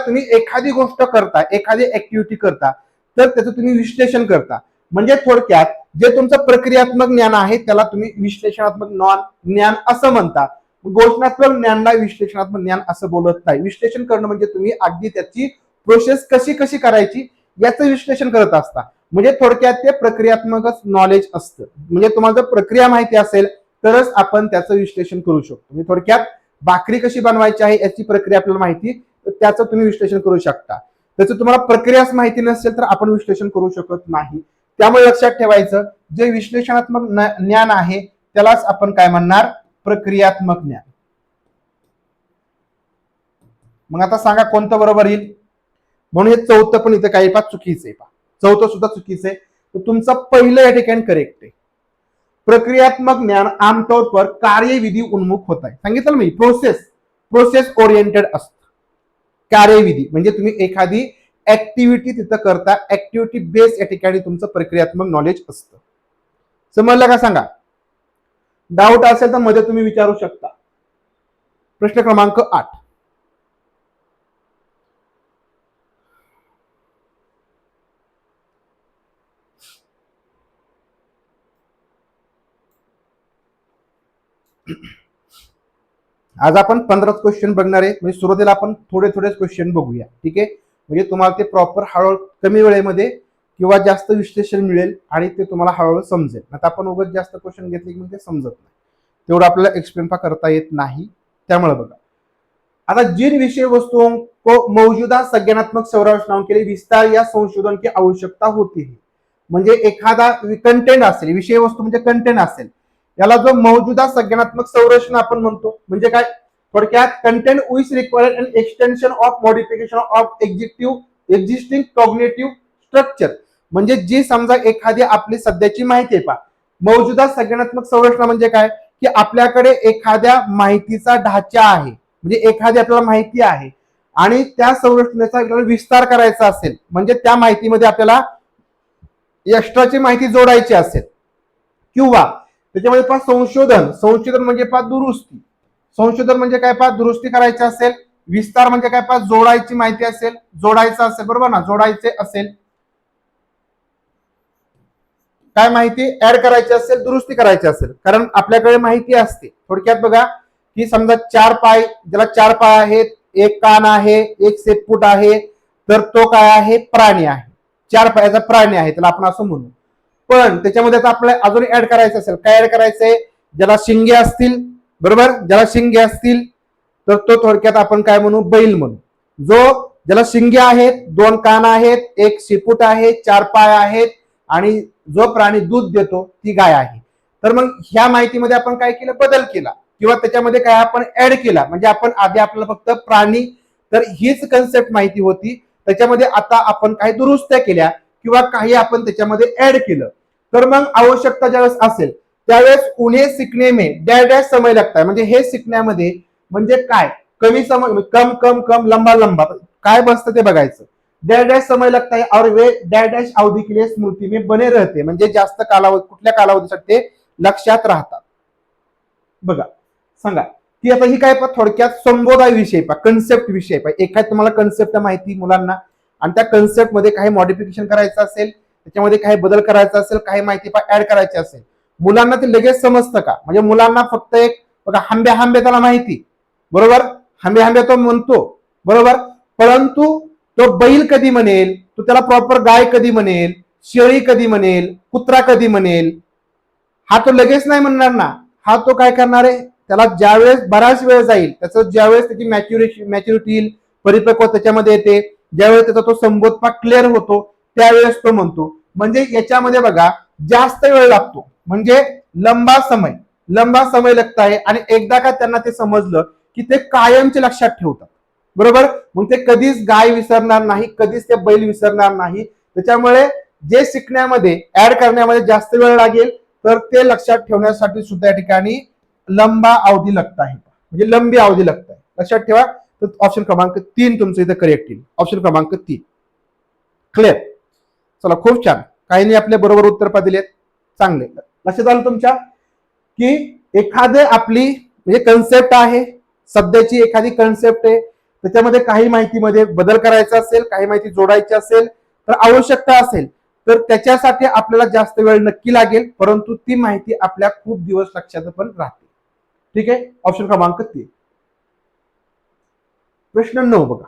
तुम्ही एखादी गोष्ट करता, एखादी ऍक्टिव्हिटी करता, तर त्याचं तुम्ही विश्लेषण करता. म्हणजे थोडक्यात जे तुमचं प्रक्रियात्मक ज्ञान आहे त्याला तुम्ही विश्लेषणात्मक ज्ञान असं म्हणता. घोषणात्मक ज्ञानला विश्लेषणात्मक ज्ञान असं बोलत नाही. विश्लेषण करणं म्हणजे तुम्ही अगदी त्याची प्रोसेस कशी कशी करायची याचं विश्लेषण करत असता. म्हणजे थोडक्यात ते प्रक्रियात्मकच नॉलेज असतं. म्हणजे तुम्हाला जर प्रक्रिया माहिती असेल तरच आपण त्याचं विश्लेषण करू शकतो. म्हणजे थोडक्यात भाकरी कशी बनवायची आहे याची प्रक्रिया आपल्याला माहिती, तर त्याचं तुम्ही विश्लेषण करू शकता. त्याचं तुम्हाला प्रक्रियाच माहिती नसेल तर आपण विश्लेषण करू शकत नाही. त्यामुळे लक्षात ठेवायचं, जे विश्लेषणात्मक ज्ञान आहे त्यालाच आपण काय म्हणणार, प्रक्रियात्मक ज्ञान. मग आता सांगा कोणतं बरोबर येईल. म्हणून हे चौथं पण इथं काही पाच चुकीचं आहे. चौथं सुद्धा चुकीचं आहे. तर तुमचं पहिलं या ठिकाणी करेक्ट आहे. प्रक्रियात्मक ज्ञान आमतौर पर कार्यविधी उन्मुख होत आहे. सांगितलं मी, प्रोसेस ओरिएंटेड असतं. कार्यविधी म्हणजे तुम्ही एखादी ऍक्टिव्हिटी तिथं करता, ऍक्टिव्हिटी बेस या ठिकाणी तुमचं प्रक्रियात्मक नॉलेज असतं. समजलं का सांगा. डाऊट असेल तर मध्ये तुम्ही विचारू शकता. प्रश्न क्रमांक 8. आज आपण 15 क्वेश्चन बघणार आहे. म्हणजे सुरुवातीला आपण थोडे क्वेश्चन बघूया. ठीक आहे. म्हणजे तुम्हाला ते प्रॉपर हळूहळू कमी वेळेमध्ये किंवा जास्त विश्लेषण मिळेल आणि ते तुम्हाला हळूहळू समजेल. आता आपण उगाच जास्त क्वेश्चन घेतले की ते समजत नाही, तेवढं आपल्याला एक्सप्लेन करता येत नाही. त्यामुळे बघा, आता जिन विषय वस्तुओं को मौजूदा संज्ञानात्मक संरचनाओं के लिए विस्तार या संशोधन की आवश्यकता होती है. म्हणजे एखादा कंटेंट असेल, विषय वस्तू म्हणजे कंटेंट असेल, याला जो मौजूदा संज्ञानात्मक संरचना आपण म्हणतो. म्हणजे काय, थोडक्यात content which required an extension of modification of existing cognitive structure. म्हणजे जी समजा एखादी आपली सध्याची माहिती आहे, मौजूदा संज्ञानात्मक संरचना म्हणजे काय, की आपल्याकडे एखाद्या माहितीचा ढाचा आहे, म्हणजे एखादी आपल्याला माहिती आहे आणि त्या संरचनेचा विस्तार करायचा असेल, म्हणजे त्या माहितीमध्ये आपल्याला एक्स्ट्राची माहिती जोडायची असेल, किंवा त्याच्यामध्ये संशोधन म्हणजे दुरुस्ती. संशोधन म्हणजे काय, दुरुस्ती करायची असेल. विस्तार म्हणजे काय, जोडायची माहिती असेल, जोडायचं असेल, बरोबर ना, जोडायचे असेल, काय माहिती ऍड करायची असेल, दुरुस्ती करायची असेल. कारण आपल्याकडे माहिती असते, थोडक्यात बघा, की समजा 4 पाय, ज्याला 4 पाय आहेत, एक कान आहे, एक शेपूट आहे, तर तो काय आहे, प्राणी आहे. 4 पायाचा प्राणी आहे, त्याला आपण असं म्हणू. पण त्याच्यामध्ये आता आपल्याला अजून ऍड करायचं असेल, काय ऍड करायचंय, ज्याला शिंगे असतील, बरोबर, ज्याला शिंगे असतील तर तो थोडक्यात आपण काय म्हणू, बैल म्हणू. ज्याला शिंगे आहेत, 2 कान आहेत, एक शेपूट आहे, 4 पाय आहेत आणि जो प्राणी दूध देतो ती गाय आहे. तर मग ह्या माहितीमध्ये आपण काय केलं, बदल केला, किंवा त्याच्यामध्ये काय आपण ऍड केला. म्हणजे आपण आधी आपल्याला फक्त प्राणी, तर हीच कन्सेप्ट माहिती होती, त्याच्यामध्ये आता आपण काही दुरुस्त्या केल्या किंवा काही आपण त्याच्यामध्ये ऍड केलं. तर मग आवश्यकता ज्यावेळेस असेल त्यावेळेस उन्हें सीखने में डॅश डॅश समय लगता है. म्हणजे हे शिकण्यामध्ये म्हणजे काय, कमी समय, कम कम कम, लंबा लंबा, काय बसतं ते बघायचं. डॅश डॅश समय लगता है और वे डॅश डॅश अवधी के लिए स्मृती में बने रहते. म्हणजे जास्त कालावधी, कुठल्या कालावधीसाठी ते लक्षात राहतात. बघा, सांगा की आता ही काय, थोडक्यात संबोधा विषय कन्सेप्ट विषय एखाद तुम्हाला कन्सेप्ट माहिती मुलांना, आणि त्या कन्सेप्ट मध्ये काही मॉडिफिकेशन करायचं असेल, त्याच्यामध्ये काही बदल करायचा असेल, काही माहिती ऍड करायची असेल, मुलांना ते लगेच समजतं का. म्हणजे मुलांना फक्त एक बघा, हांबे त्याला माहिती, बरोबर, हांबे तो म्हणतो, बरोबर, परंतु तो बैल कधी म्हणेल, तो त्याला प्रॉपर गाय कधी म्हणेल, शेळी कधी म्हणेल, कुत्रा कधी म्हणेल, हा तो लगेच नाही म्हणणार ना. हा तो काय करणार आहे, त्याला ज्यावेळेस बराच वेळ जाईल, त्याचं ज्यावेळेस त्याची मॅच्युरिटी येईल, परिपक्व त्याच्यामध्ये येते, ज्यावेळेस त्याचा तो संबोध क्लिअर होतो, त्यावेळेस तो म्हणतो. म्हणजे याच्यामध्ये बघा जास्त वेळ लागतो, म्हणजे लंबा समय लगता है. आणि एकदा का त्यांना ते समजलं की ते कायमचे लक्षात ठेवतात, बरोबर. मग ते कधीच गाय विसरणार नाही, कधीच ते बैल विसरणार नाही. त्याच्यामुळे जे शिकण्यामध्ये ऍड करण्यामध्ये जास्त वेळ लागेल, तर ते लक्षात ठेवण्यासाठी सुद्धा या ठिकाणी लंबा अवधी लगता है, म्हणजे लंबी अवधी लगता है. लक्षात ठेवा. तर ऑप्शन क्रमांक 3 तुमचं इथं करेक्ट येईल. ऑप्शन क्रमांक 3 क्लिअर. चला, खूप छान. काहींनी आपले बरोबर उत्तर दिलेत, चांगले. लक्षात आलं तुमच्या, की एखादे आपली म्हणजे कन्सेप्ट आहे, सध्याची एखादी कन्सेप्ट आहे, त्याच्यामध्ये काही माहितीमध्ये बदल करायचा असेल, काही माहिती जोडायची असेल, तर आवश्यकता असेल, तर त्याच्यासाठी आपल्याला जास्त वेळ नक्की लागेल, परंतु ती माहिती आपल्या खूप दिवस लक्षात पण राहते. ठीक आहे. ऑप्शन क्रमांक 3. प्रश्न 9 बघा.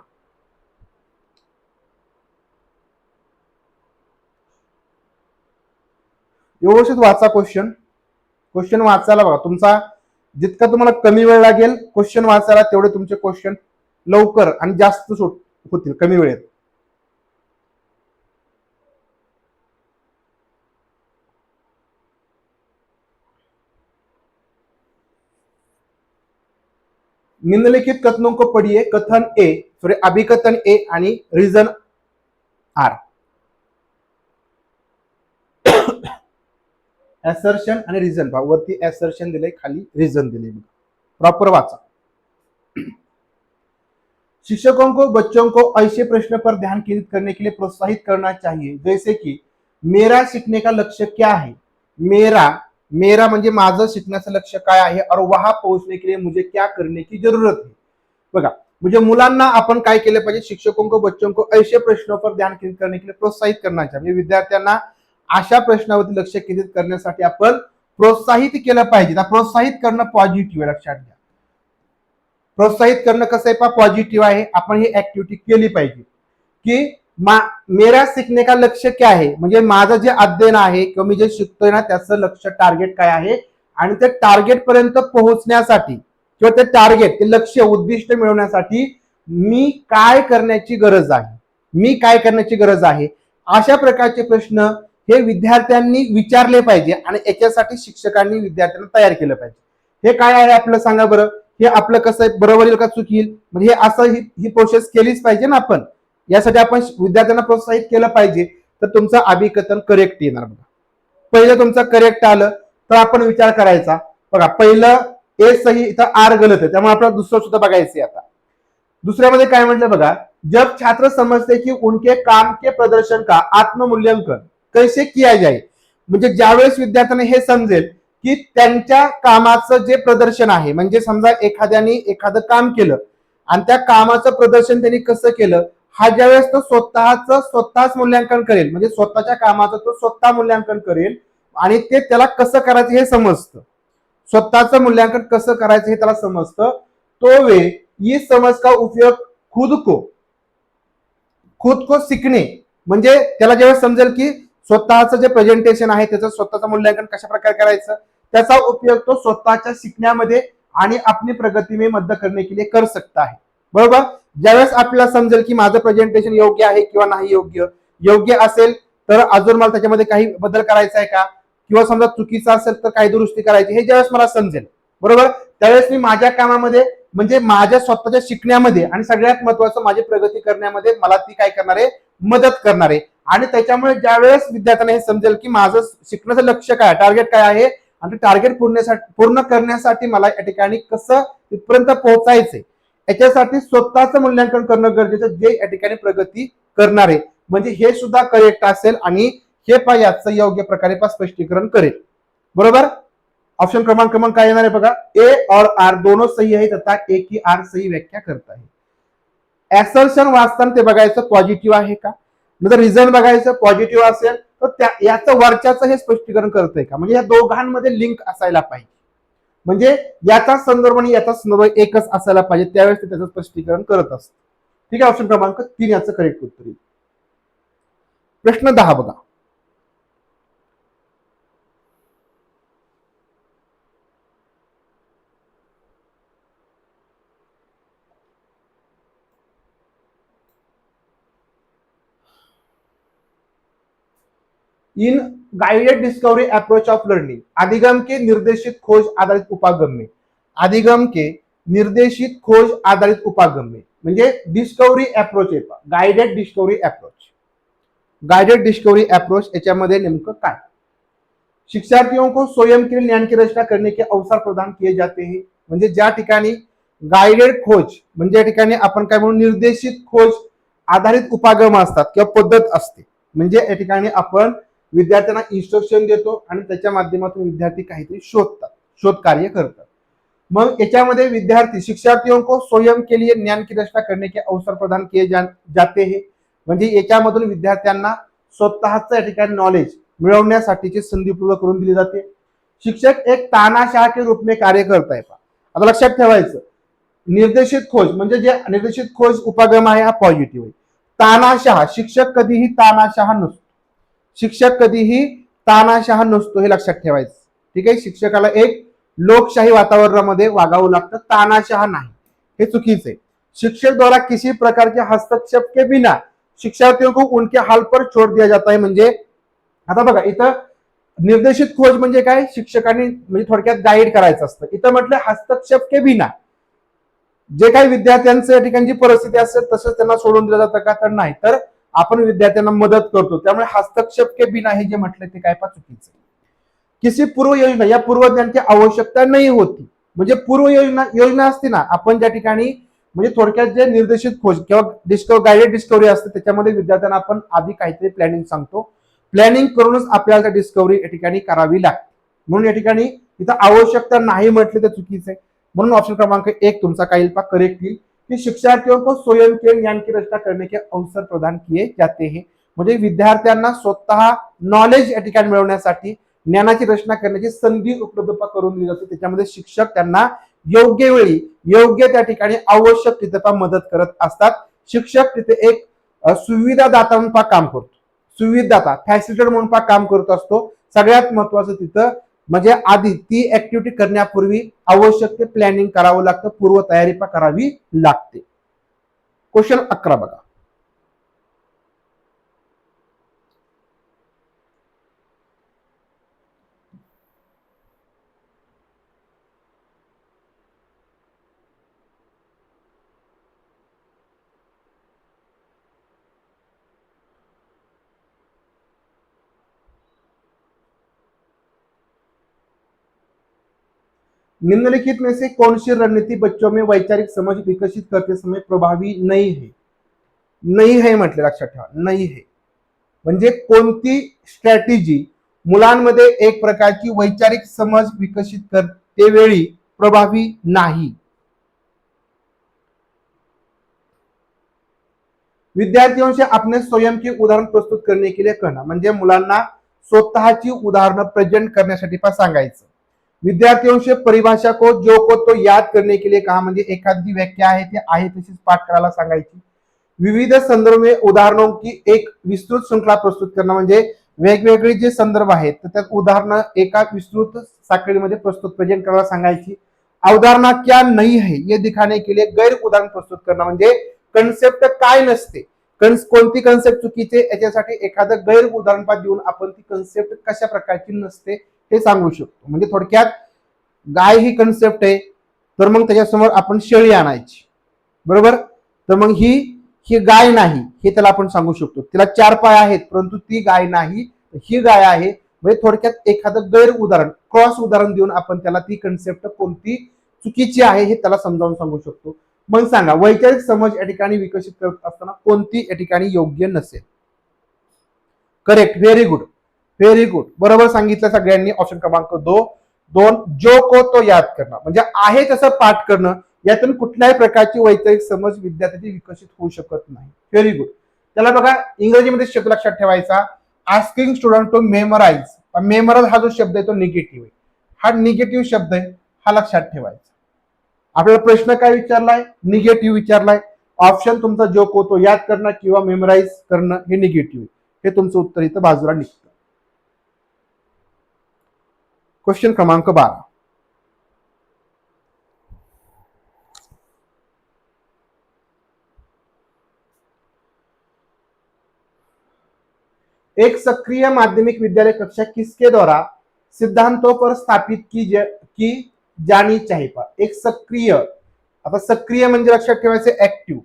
व्यवस्थित वाचा क्वेश्चन वाचायला बघा. तुमचा जितका तुम्हाला कमी वेळ लागेल क्वेश्चन वाचायला, तेवढे तुमचे क्वेश्चन लवकर आणि जास्त होतील कमी वेळेत. निम्नलिखित कथनों को पढ़िए. कथन ए, सॉरी, अभिकथन ए आणि रिझन आर. एसर्शन आणि रिझन पहा. वरती एसर्शन दिले, खाली रिझन दिले. प्रॉपर वाचा. शिक्षकों को बच्चों को ऐसे प्रश्न पर ध्यान केंद्रित करने के लिए प्रोत्साहित करना चाहिए, जैसे कि मेरा सीखने का लक्ष्य क्या है. मेरा म्हणजे माझं शिकण्याचं लक्ष्य काय आहे, और वहां पोहोचने के लिए मुझे क्या करने की जरूरत है. बघा, म्हणजे मुलांना आपण काय केलं पाहिजे, शिक्षकों को बच्चों को ऐसे प्रश्नों पर ध्यान केंद्रित करने के लिए प्रोत्साहित करना चाहिए. विद्यार्थ्यांना अशा प्रश्नावरती लक्ष केंद्रित करण्यासाठी आपण प्रोत्साहित केलं पाहिजे. प्रोत्साहित करणं पॉझिटिव्ह आहे, लक्षात घ्या. प्रोत्साहित करणं कसं आहे, पॉझिटिव्ह आहे. आपण ही ऍक्टिव्हिटी केली पाहिजे, की मेरा सीखने का लक्ष्य क्या आहे, म्हणजे माझं जे अध्ययन आहे किंवा मी जे शिकतोय ना, त्याचं लक्ष्य, टार्गेट काय आहे, आणि ते टार्गेट पर्यंत पोहोचण्यासाठी किंवा ते टार्गेट, ते लक्ष्य, उद्दिष्ट मिळवण्यासाठी मी काय करण्याची गरज आहे, अशा प्रकारचे प्रश्न हे विद्यार्थ्यांनी विचारले पाहिजे आणि याच्यासाठी शिक्षकांनी विद्यार्थ्यांना तयार केलं पाहिजे. हे काय आहे आपलं सांगा बरं. हे आपलं कसं आहे, बरोबर येईल का चूक येईल, म्हणजे हे असं ही प्रोसेस केलीच पाहिजे ना आपण. यासाठी आपण विद्यार्थ्यांना प्रोत्साहित केलं पाहिजे, तर तुमचं अभिकथन करेक्ट येणार. बघा पहिलं तुमचं करेक्ट आलं तर आपण विचार करायचा. बघा पहिलं ए सही, इथं आर गलत आहे, त्यामुळे आपल्याला दुसरं सुद्धा बघायचं. आता दुसऱ्यामध्ये काय म्हटलं बघा, जब छात्र समजते की उनके काम के प्रदर्शन का आत्ममूल्यांकन कैसे किया जाए, म्हणजे ज्यावेळेस विद्यार्थ्यांना हे समजेल की त्यांच्या कामाचं जे प्रदर्शन आहे, म्हणजे समजा एखाद्याने एखादं काम केलं आणि त्या कामाचं प्रदर्शन त्यांनी कसं केलं, हा ज्यावेळेस तो स्वतःच मूल्यांकन करेल, म्हणजे स्वतःच्या कामाचं तो स्वतः मूल्यांकन करेल आणि ते त्याला कसं करायचं हे समजतं, स्वतःचं मूल्यांकन कसं करायचं हे त्याला समजतं, तो वे इस समझ का उपयोग खुद को सीखणे, म्हणजे त्याला जेव्हा समजेल की स्वतःचं जे प्रेझेंटेशन आहे त्याचं स्वतःचं मूल्यांकन कशा प्रकारे करायचं, त्याचा उपयोग तो स्वतःच्या शिकण्यामध्ये आणि आपली प्रगती में मदत करने के लिए कर सकता है. बरोबर. ज्यावेळेस आपल्याला समजेल की माझं प्रेझेंटेशन योग्य आहे किंवा नाही योग्य असेल तर अजून मला त्याच्यामध्ये काही बदल करायचा आहे का, किंवा समजा चुकीचं असेल तर काही दुरुस्ती करायची, हे ज्यावेळेस मला समजेल बरोबर, त्यावेळेस मी माझ्या कामामध्ये म्हणजे माझ्या स्वतःच्या शिकण्यामध्ये आणि सगळ्यात महत्वाचं माझी प्रगती करण्यामध्ये मला ती काय करणार आहे, मदत करणार आहे. आणि त्याच्यामुळे ज्यावेळेस विद्यार्थ्यांना हे समजेल की माझं शिकण्याचं लक्ष्य काय, टार्गेट काय आहे आणि टार्गेट पूर्ण करण्यासाठी मला या ठिकाणी कसं तिथपर्यंत पोहोचायचंय, याच्यासाठी स्वतःचं मूल्यांकन करणं गरजेचं, जे या ठिकाणी प्रगती करणार आहे. म्हणजे हे सुद्धा करेक्ट असेल आणि हे पा याचं योग्य प्रकारे स्पष्टीकरण करेल. बरोबर. ऑप्शन क्रमांक काय येणार आहे बघा, ए और आर दोनों सही आहे तथा ए की आर सही व्याख्या करता है. ऍसर्शन वाचताना ते बघायचं पॉझिटिव्ह आहे का, म्हणजे रिझन बघायचं पॉझिटिव्ह असेल तर याचं वरच्याचं हे स्पष्टीकरण करतंय का, म्हणजे या दोघांमध्ये लिंक असायला पाहिजे, म्हणजे याचा संदर्भ आणि याचा संदर्भ एकच असायला पाहिजे, त्यावेळेस ते त्याचं स्पष्टीकरण करत असतं. ठीक आहे. ऑप्शन क्रमांक 3 याचं करेक्ट उत्तर येईल. प्रश्न 10 बघा. In guided discovery approach of learning, अधिगम के निर्देशित खोज आधारित उपागम में, अधिगम के निर्देशित खोज आधारित उपागम में, म्हणजे डिस्कवरी अप्रोच आहे, गाइडेड डिस्कवरी अप्रोच याच्यामध्ये नेमकं काय. शिक्षार्थियों को स्वयं के ज्ञान की रचना करने के अवसर प्रदान किए जाते हैं, म्हणजे ज्या ठिकाणी गाइडेड खोज म्हणजे या ठिकाणी आपण काय म्हणून निर्देशित खोज आधारित उपागम असतात किंवा पद्धत असते, म्हणजे या ठिकाणी आपण विद्यार्थ्यांना इन्स्ट्रक्शन देतो आणि त्याच्या माध्यमातून विद्यार्थी काहीतरी शोध कार्य करतात. मग याच्यामध्ये विद्यार्थी शिक्षार्थियों को स्वयं के लिए ज्ञान की रचना करने के अवसर प्रदान किए जाते हैं, म्हणजे याच्यामधून विद्यार्थ्यांना स्वतःचं या ठिकाणी नॉलेज मिळवण्यासाठीची संधी पूर्ण करून दिली जाते. शिक्षक एक तानाशाह के रूप में कार्य करता है. आता लक्षात ठेवायचं, निर्देशित खोज म्हणजे जे निर्देशित खोज उपागम आहे हा पॉझिटिव्ह आहे. तानाशाह, शिक्षक कधीही तानाशाह नसतो, हे लक्षात ठेवायचं. ठीक आहे. शिक्षकाला एक लोकशाही वातावरणामध्ये वागावं लागतं, तानाशाह नाही, हे चुकीचं आहे. शिक्षक द्वारा किसी प्रकार के हस्तक्षेप के बिना शिक्षार्थियों को उनके हाल पर छोड़ दिया जाता है, म्हणजे आता बघा इथं निर्देशित खोज म्हणजे काय, शिक्षकांनी म्हणजे थोडक्यात गाईड करायचं असतं. इथं म्हटलं हस्तक्षेप के बिना, जे काही विद्यार्थ्यांचं या ठिकाणची परिस्थिती असेल तसंच त्यांना सोडून दिलं जातं का, तर नाही, तर आपण विद्यार्थ्यांना मदत करतो. त्यामुळे हस्तक्षेप के बिना हे जे म्हटलं ते काय चुकीचं. किसी पूर्व योजना या पूर्वज्ञान की आवश्यकता नाही होती, म्हणजे पूर्व योजना असते ना, आपण ज्या ठिकाणी म्हणजे थोडक्यात जे निर्देशित खोज किंवा गाइडेड डिस्कवरी असते त्याच्यामध्ये विद्यार्थ्यांना आपण आधी काहीतरी प्लॅनिंग सांगतो, प्लॅनिंग करूनच आपल्याला डिस्कवरी या ठिकाणी करावी लागते. म्हणून या ठिकाणी इथं आवश्यकता नाही म्हटले तर चुकीचं आहे. म्हणून ऑप्शन क्रमांक 1 तुमचा काही करेक्ट येईल की शिक्षार्थियों को स्वयं के ज्ञान की रचना करने के अवसर प्रदान किए जाते हैं, म्हणजे विद्यार्थ्यांना स्वतः नॉलेज या ठिकाणी मिळवण्यासाठी ज्ञानाची रचना करण्याची संधी उपलब्ध करून दिली जाते. त्याच्यामध्ये शिक्षक त्यांना योग्य वेळी योग्य त्या ठिकाणी आवश्यक तिथे मदत करत असतात. शिक्षक तिथे एक सुविधादाता म्हणून काम करतो, सुविधादाता फॅसिलिटेटर म्हणून काम करत असतो. सगळ्यात महत्वाचं तिथं म्हणजे आधी ती ऍक्टिव्हिटी करण्यापूर्वी आवश्यक ते प्लॅनिंग करावं लागतं, पूर्वतयारी करावी लागते. क्वेश्चन 11 बघा. निम्नलिखित में से कौन सी रणनीति बच्चों में वैचारिक समझ विकसित करते समय प्रभावी नाही है? नाही है म्हटले, लक्षात ठेवा, नाही है म्हणजे कोणती स्ट्रॅटेजी मुलांमध्ये एक प्रकारची वैचारिक समज विकसित करते वेळी प्रभावी नाही? विद्यार्थियों से अपने स्वयं के उदाहरण प्रस्तुत करने के लिए कहना, म्हणजे मुलांना स्वतःची उदाहरणं प्रेझेंट करण्यासाठी पण सांगायचं. विद्यार्थियों से परिभाषा को जो को तो याद करने के लिए कहा, म्हणजे एखादी व्याख्या आहे ती आहे तशीच पाठ करायला सांगायची. विविध संदर्भ में उदाहरणों की एक विस्तृत श्रृंखला प्रस्तुत करणं, म्हणजे वेगवेगळे जे संदर्भ आहेत तर त्यात उदाहरणं एका विस्तृत साखळीमध्ये प्रस्तुत प्रेझेंट करायला सांगायची. अवधारणा क्या नहीं है ये दिखाने के लिए गैर उदाहरण प्रस्तुत करणं, म्हणजे कन्सेप्ट काय नसते, कोणती कन्सेप्ट चुकीचे याच्यासाठी एखादं गैर उदाहरण देऊन आपण ती कन्सेप्ट कशा प्रकारची नसते हे सांगू शकतो. म्हणजे थोडक्यात गाय ही कन्सेप्ट आहे तर मग त्याच्यासमोर आपण शेळी आणायची, बरोबर, तर मग ही गाय नाही हे त्याला आपण सांगू शकतो. तिला 4 पाय आहेत परंतु ती गाय नाही, ही गाय आहे. म्हणजे थोडक्यात एखादं गैर उदाहरण क्रॉस उदाहरण देऊन आपण त्याला ती कन्सेप्ट कोणती चुकीची आहे हे त्याला समजावून सांगू शकतो. मग सांगा वैचारिक समज या ठिकाणी विकसित करत असताना कोणती या ठिकाणी योग्य नसेल? Correct, very good, very good, बरोबर सांगितलं सगळ्यांनी. ऑप्शन क्रमांक 2 जो को तो याद करणं, म्हणजे आहे तसं पाठ करणं, यातून कुठल्याही प्रकारची वैचारिक समज विद्यार्थ्याची विकसित होऊ शकत नाही. Very good. त्याला बघा इंग्रजीमध्ये शब्द लक्षात ठेवायचा, asking student to memorise. Memorise हा जो शब्द आहे तो निगेटिव्ह आहे, हा निगेटिव्ह शब्द आहे, हा लक्षात ठेवायचा. आपल्याला प्रश्न काय विचारलाय? निगेटिव्ह विचारलाय. ऑप्शन तुमचा जो को तो याद करणं किंवा मेमोराइज करणं हे निगेटिव्ह, हे तुमचं उत्तर इथं बाजूला निघतं. क्वेश्चन क्रमांक 12. एक सक्रिय माध्यमिक विद्यालय कक्षा किसके द्वारा सिद्धांतों पर स्थापित की जानी चाहिए? एक सक्रिय, आता सक्रिय म्हणजे लक्षात ठेवायचं ऍक्टिव्ह,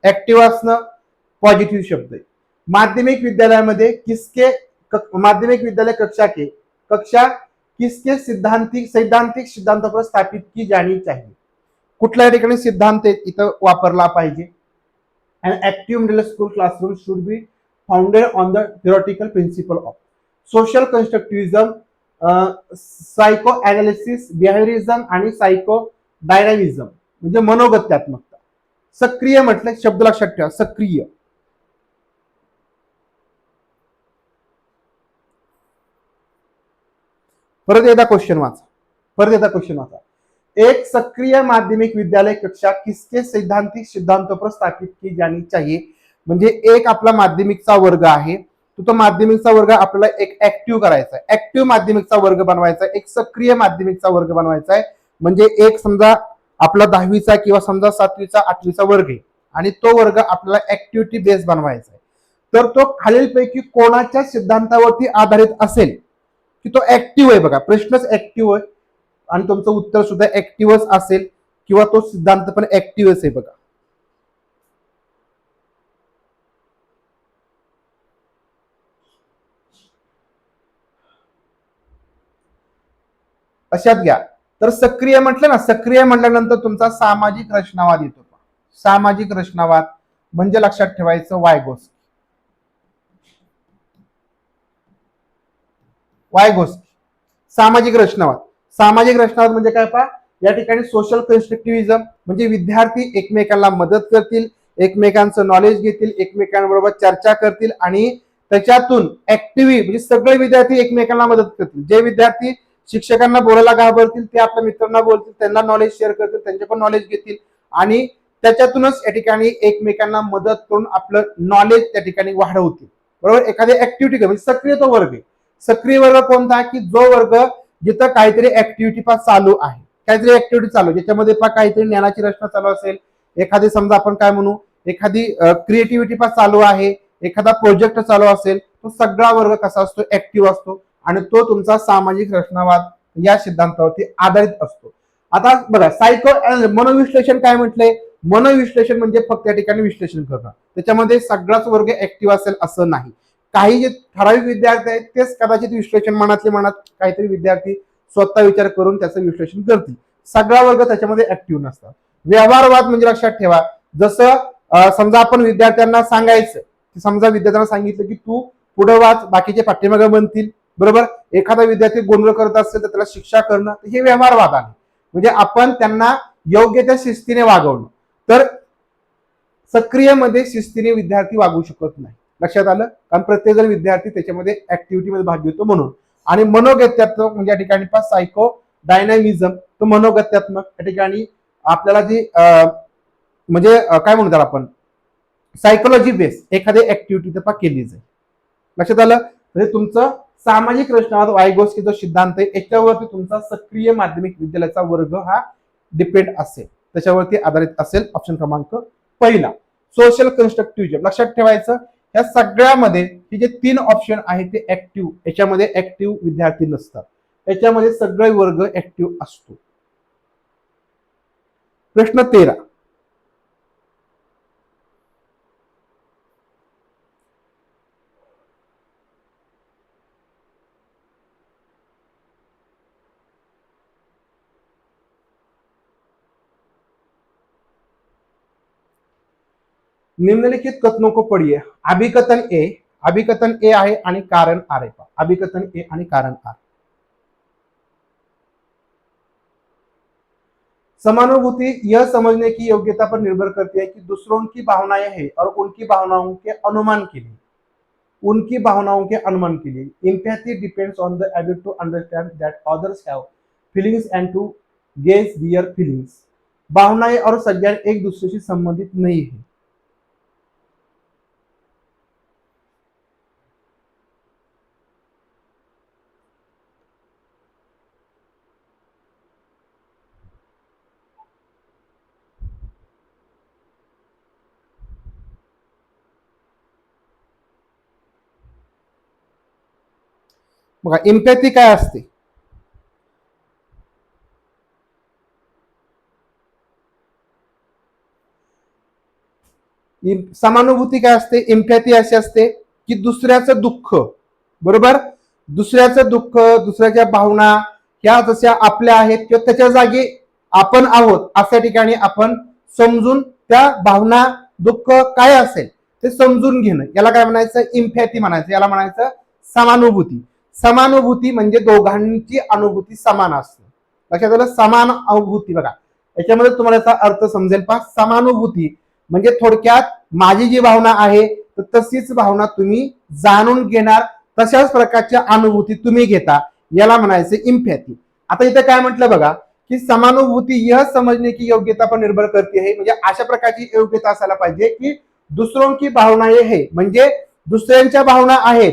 ऍक्टिव्ह असणं पॉझिटिव्ह शब्द आहे. माध्यमिक विद्यालयामध्ये माध्यमिक विद्यालय कक्षा किसके सैद्धांतिक सिद्धांतों पर स्थापित की जानी चाहिए? कुठल्या ठिकाणी सिद्धांत इथं वापरला पाहिजे? An active middle school classroom should be founded on the theoretical principle of social constructivism, psychoanalysis, behaviorism आणि psychodynamism, म्हणजे मनोगत्यात्मकता. सक्रिय म्हटलं शब्द लक्षात ठेवा, सक्रिय. परत एकदा क्वेश्चन वाचा. एक सक्रिय माध्यमिक विद्यालय कक्षा किसके सैद्धांतिक सिद्धांतों पर स्थापित की जानी चाहिए? म्हणजे एक आपला माध्यमिकचा वर्ग आहे, तो माध्यमिकचा वर्ग आपल्याला एक ऍक्टिव्ह करायचा आहे, ऍक्टिव्ह माध्यमिकचा वर्ग बनवायचा आहे, एक सक्रिय माध्यमिकचा वर्ग बनवायचा आहे. म्हणजे एक समजा आपला 10वीचा किंवा समजा 7वीचा 8वीचा वर्ग आहे आणि तो वर्ग आपल्याला ऍक्टिव्हिटी बेस बनवायचा आहे. तर तो खालीलपैकी कोणाच्या सिद्धांतावरती आधारित असेल की तो ऍक्टिव्ह आहे? बघा प्रश्नच ऍक्टिव्ह आहे आणि तुमचं उत्तर सुद्धा ऍक्टिव्हच असेल किंवा तो सिद्धांत पण ऍक्टिव्हच आहे. बघा लक्षात घ्या. तर सक्रिय म्हटलं ना, सक्रिय म्हटल्यानंतर तुमचा सामाजिक रचनावाद येतो. सामाजिक रचनावाद म्हणजे लक्षात ठेवायचं वायगोस्की. सामाजिक रचनावाद म्हणजे काय पहा, या ठिकाणी सोशल कन्स्ट्रक्टिव्हिजम म्हणजे विद्यार्थी एकमेकांना मदत करतील, एकमेकांचं नॉलेज घेतील, एकमेकांबरोबर चर्चा करतील आणि त्याच्यातून ऍक्टिव्ह म्हणजे सगळे विद्यार्थी एकमेकांना मदत करतील. जे विद्यार्थी शिक्षकांना बोलायला घाबरतील ते आपल्या मित्रांना बोलतील, त्यांना नॉलेज शेअर करतील, त्यांचे पण नॉलेज घेतील आणि त्याच्यातूनच या ठिकाणी एकमेकांना मदत करून आपलं नॉलेज त्या ठिकाणी वाढवतील. बरोबर. एखादी ऍक्टिव्हिटी म्हणजे सक्रिय तो वर्ग आहे. सक्रिय वर्ग कोणता? की जो वर्ग जिथं काहीतरी ऍक्टिव्हिटी चालू आहे, काहीतरी ऍक्टिव्हिटी चालू आहे ज्याच्यामध्ये काहीतरी ज्ञानाची रचना चालू असेल, एखादी समजा आपण काय म्हणू एखादी क्रिएटिव्हिटी चालू आहे, एखादा प्रोजेक्ट चालू असेल, तो सगळा वर्ग कसा असतो? ऍक्टिव्ह असतो आणि तो तुमचा सामाजिक रचनावाद या सिद्धांतावरती आधारित असतो. आता बघा मनोविश्लेषण काय म्हटलंय? मनोविश्लेषण म्हणजे फक्त या ठिकाणी विश्लेषण करणं, त्याच्यामध्ये सगळाच वर्ग ऍक्टिव्ह असेल असं नाही. काही जे ठराविक विद्यार्थी आहेत तेच कदाचित विश्लेषण मनातले मनात काहीतरी विद्यार्थी स्वतः विचार करून त्याचं विश्लेषण करतील. सगळा वर्ग त्याच्यामध्ये ऍक्टिव्ह नसतात. व्यवहारवाद म्हणजे लक्षात ठेवा, जसं समजा आपण विद्यार्थ्यांना सांगायचं, समजा विद्यार्थ्यांना सांगितलं की तू पुढे वाच, बाकीचे पाठीमागे बनतील, बरोबर. एखादा विद्यार्थी गोंधळ करत असेल तर त्याला शिक्षा करणं, हे व्यवहारवाद आहे. म्हणजे आपण त्यांना योग्य त्या शिस्तीने वागवणं. तर सक्रियमध्ये शिस्तीने विद्यार्थी वागू शकत नाही. लक्षात आलं? कारण प्रत्येक जण विद्यार्थी त्याच्यामध्ये ऍक्टिव्हिटीमध्ये भाग घेतो म्हणून. आणि मनोगत्यात्मक म्हणजे या ठिकाणी सायको डायनामिझम, तो मनोगत्यात्मक या ठिकाणी आपल्याला जी म्हणजे काय म्हणतात आपण सायकोलॉजी बेस एखादी ऍक्टिव्हिटी केली जाईल. लक्षात आलं? म्हणजे तुमचं सामाजिक रचनावाद वायगोस्की जो सिद्धांत आहे याच्यावरती तुमचा सक्रिय माध्यमिक विद्यालयाचा वर्ग हा डिपेंड असेल, त्याच्यावरती आधारित असेल. ऑप्शन क्रमांक पहिला. सोशल कन्स्ट्रक्टिव्हिजम लक्षात ठेवायचं, या सगळ्यामध्ये हे जे 3 ऑप्शन आहेत ते ऍक्टिव्ह, याच्यामध्ये ऍक्टिव्ह विद्यार्थी नसतात, याच्यामध्ये सगळे वर्ग ऍक्टिव्ह असतो. प्रश्न 13. निम्नलिखित कथनों को पढ़िए. अभिकथन ए आहे आणि कारण आर आहे. अभिकथन ए आणि कारण आर. समानुभूति यह समझने की योग्यता पर निर्भर करती है कि दूसरों की भावनाएं हैं और उनकी भावनाओं के अनुमान के लिए empathy depends on the ability to understand that others have feelings and to gauge their feelings. भावनाएं और संज्ञान एक दूसरे से संबंधित नहीं है. बघा एम्पॅथी काय असते. समानुभूती काय असते. एम्पॅथी अशी असते की दुसऱ्याचं दुःख, बरोबर, दुसऱ्याचं दुःख, दुसऱ्याच्या भावना ह्या जशा आपल्या आहेत किंवा त्याच्या जागी आपण आहोत अशा ठिकाणी आपण समजून त्या भावना दुःख काय असेल ते समजून घेणं, याला काय म्हणायचं, इम्पॅथी म्हणायचं. याला म्हणायचं समानुभूती. समानुभूती म्हणजे दोघांची अनुभूती समान असते. लक्षात आलं? समान अनुभूती. बघा याच्यामध्ये तुम्हाला याचा अर्थ समजेल पहा. समानुभूती म्हणजे थोडक्यात माझी जी भावना आहे तर तशीच भावना तुम्ही जाणून घेणार, तशाच प्रकारच्या अनुभूती तुम्ही घेता, याला म्हणायचं इम्पॅथी. आता इथे काय म्हटलं बघा की समानुभूती यह समजने की योग्यता पर निर्भर करते है, म्हणजे अशा प्रकारची योग्यता असायला पाहिजे की दुसरों की भावनाएं है, म्हणजे दुसऱ्यांच्या भावना आहेत.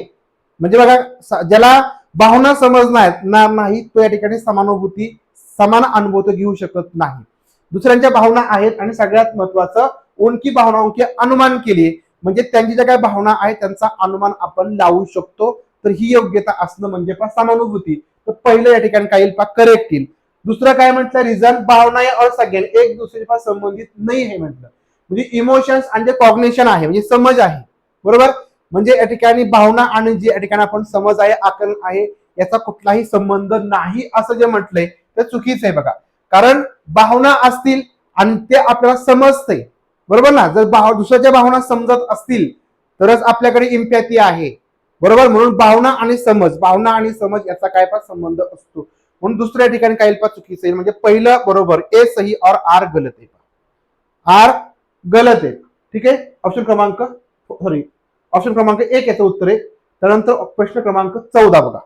म्हणजे बघा ज्याला भावना समजणार नाही तो या ठिकाणी समानुभूती समान अनुभव घेऊ शकत नाही. दुसऱ्यांच्या भावना आहेत आणि सगळ्यात महत्वाचं उनकी भावनाओं के अनुमान केली, म्हणजे त्यांची ज्या काही भावना आहेत त्यांचा अनुमान आपण लावू शकतो. तर ही योग्यता असणं म्हणजे समानुभूती. तर पहिलं या ठिकाणी काय येईल करेक्ट येईल. दुसरं काय म्हटलं रिझन भावना और संज्ञान एक दुसऱ्याच्या संबंधित नाही हे म्हटलं, म्हणजे इमोशन्स आणि जे कॉग्निशन आहे म्हणजे समज आहे, बरोबर. म्हणजे या ठिकाणी भावना आणि जे या ठिकाणी आपण समज आहे आकलन आहे याचा कुठलाही संबंध नाही असं जे म्हटलंय ते चुकीचं आहे. बघा कारण भावना असतील आणि ते आपल्याला समजते, बरोबर ना. जर दुसऱ्याच्या भावना समजत असतील तरच आपल्याकडे इम्पॅथी आहे, बरोबर. म्हणून भावना आणि समज याचा काय संबंध असतो. म्हणून दुसऱ्या ठिकाणी काही चुकीचं आहे. म्हणजे पहिलं बरोबर ए सही और आर गलत आहे. आर गलत आहे. ठीक आहे. ऑप्शन क्रमांक 1 याचं उत्तर आहे. त्यानंतर प्रश्न क्रमांक 14 बघा.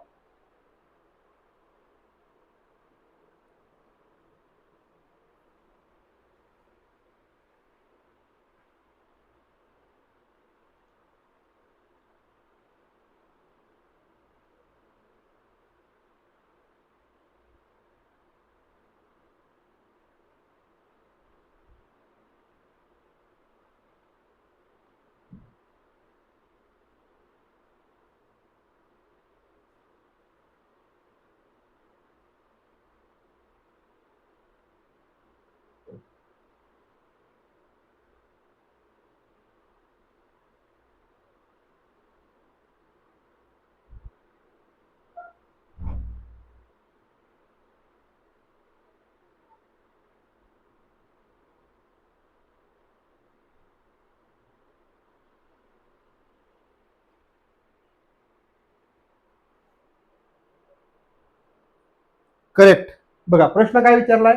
करेक्ट। बघा प्रश्न काय विचारलाय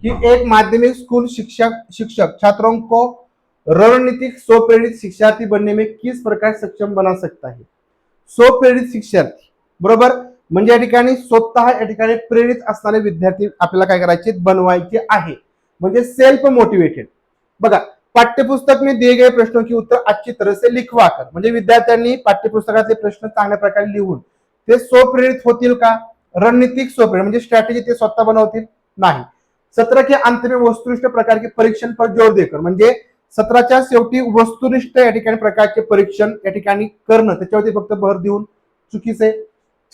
कि एक माध्यमिक स्कूल शिक्षक छात्रों को रणनीतिक स्वप्रेरित शिक्षार्थी बनने में किस प्रकार सक्षम बना सकता है। स्वप्रेरित शिक्षार्थी बरोबर, म्हणजे या ठिकाणी स्वतः या ठिकाणी प्रेरित असणारे विद्यार्थी आपल्याला काय करायचे, बनवायचे आहे, म्हणजे सेल्फ मोटिवेटेड। बघा पाठ्यपुस्तक में दिए गए प्रश्नों की उत्तर अच्छी तरह से लिखवा कर, म्हणजे विद्यार्थ्यांनी पाठ्यपुस्तकातले प्रश्न चांगल्या प्रकारे लिहून ते स्वप्रेरित होतील का, रणनीतिक स्वप्रेरित म्हणजे स्ट्रॅटेजी ते स्वतः बनवतील नाही। सत्र के अंत में वस्तुनिष्ठ प्रकार के परीक्षण पर जोर देकर, म्हणजे सत्राच्या शेवटी वस्तुनिष्ठ या ठिकाणी प्रकारचे परीक्षण या ठिकाणी करणं, त्याच्यावरती फक्त भर देऊन चुकीचे।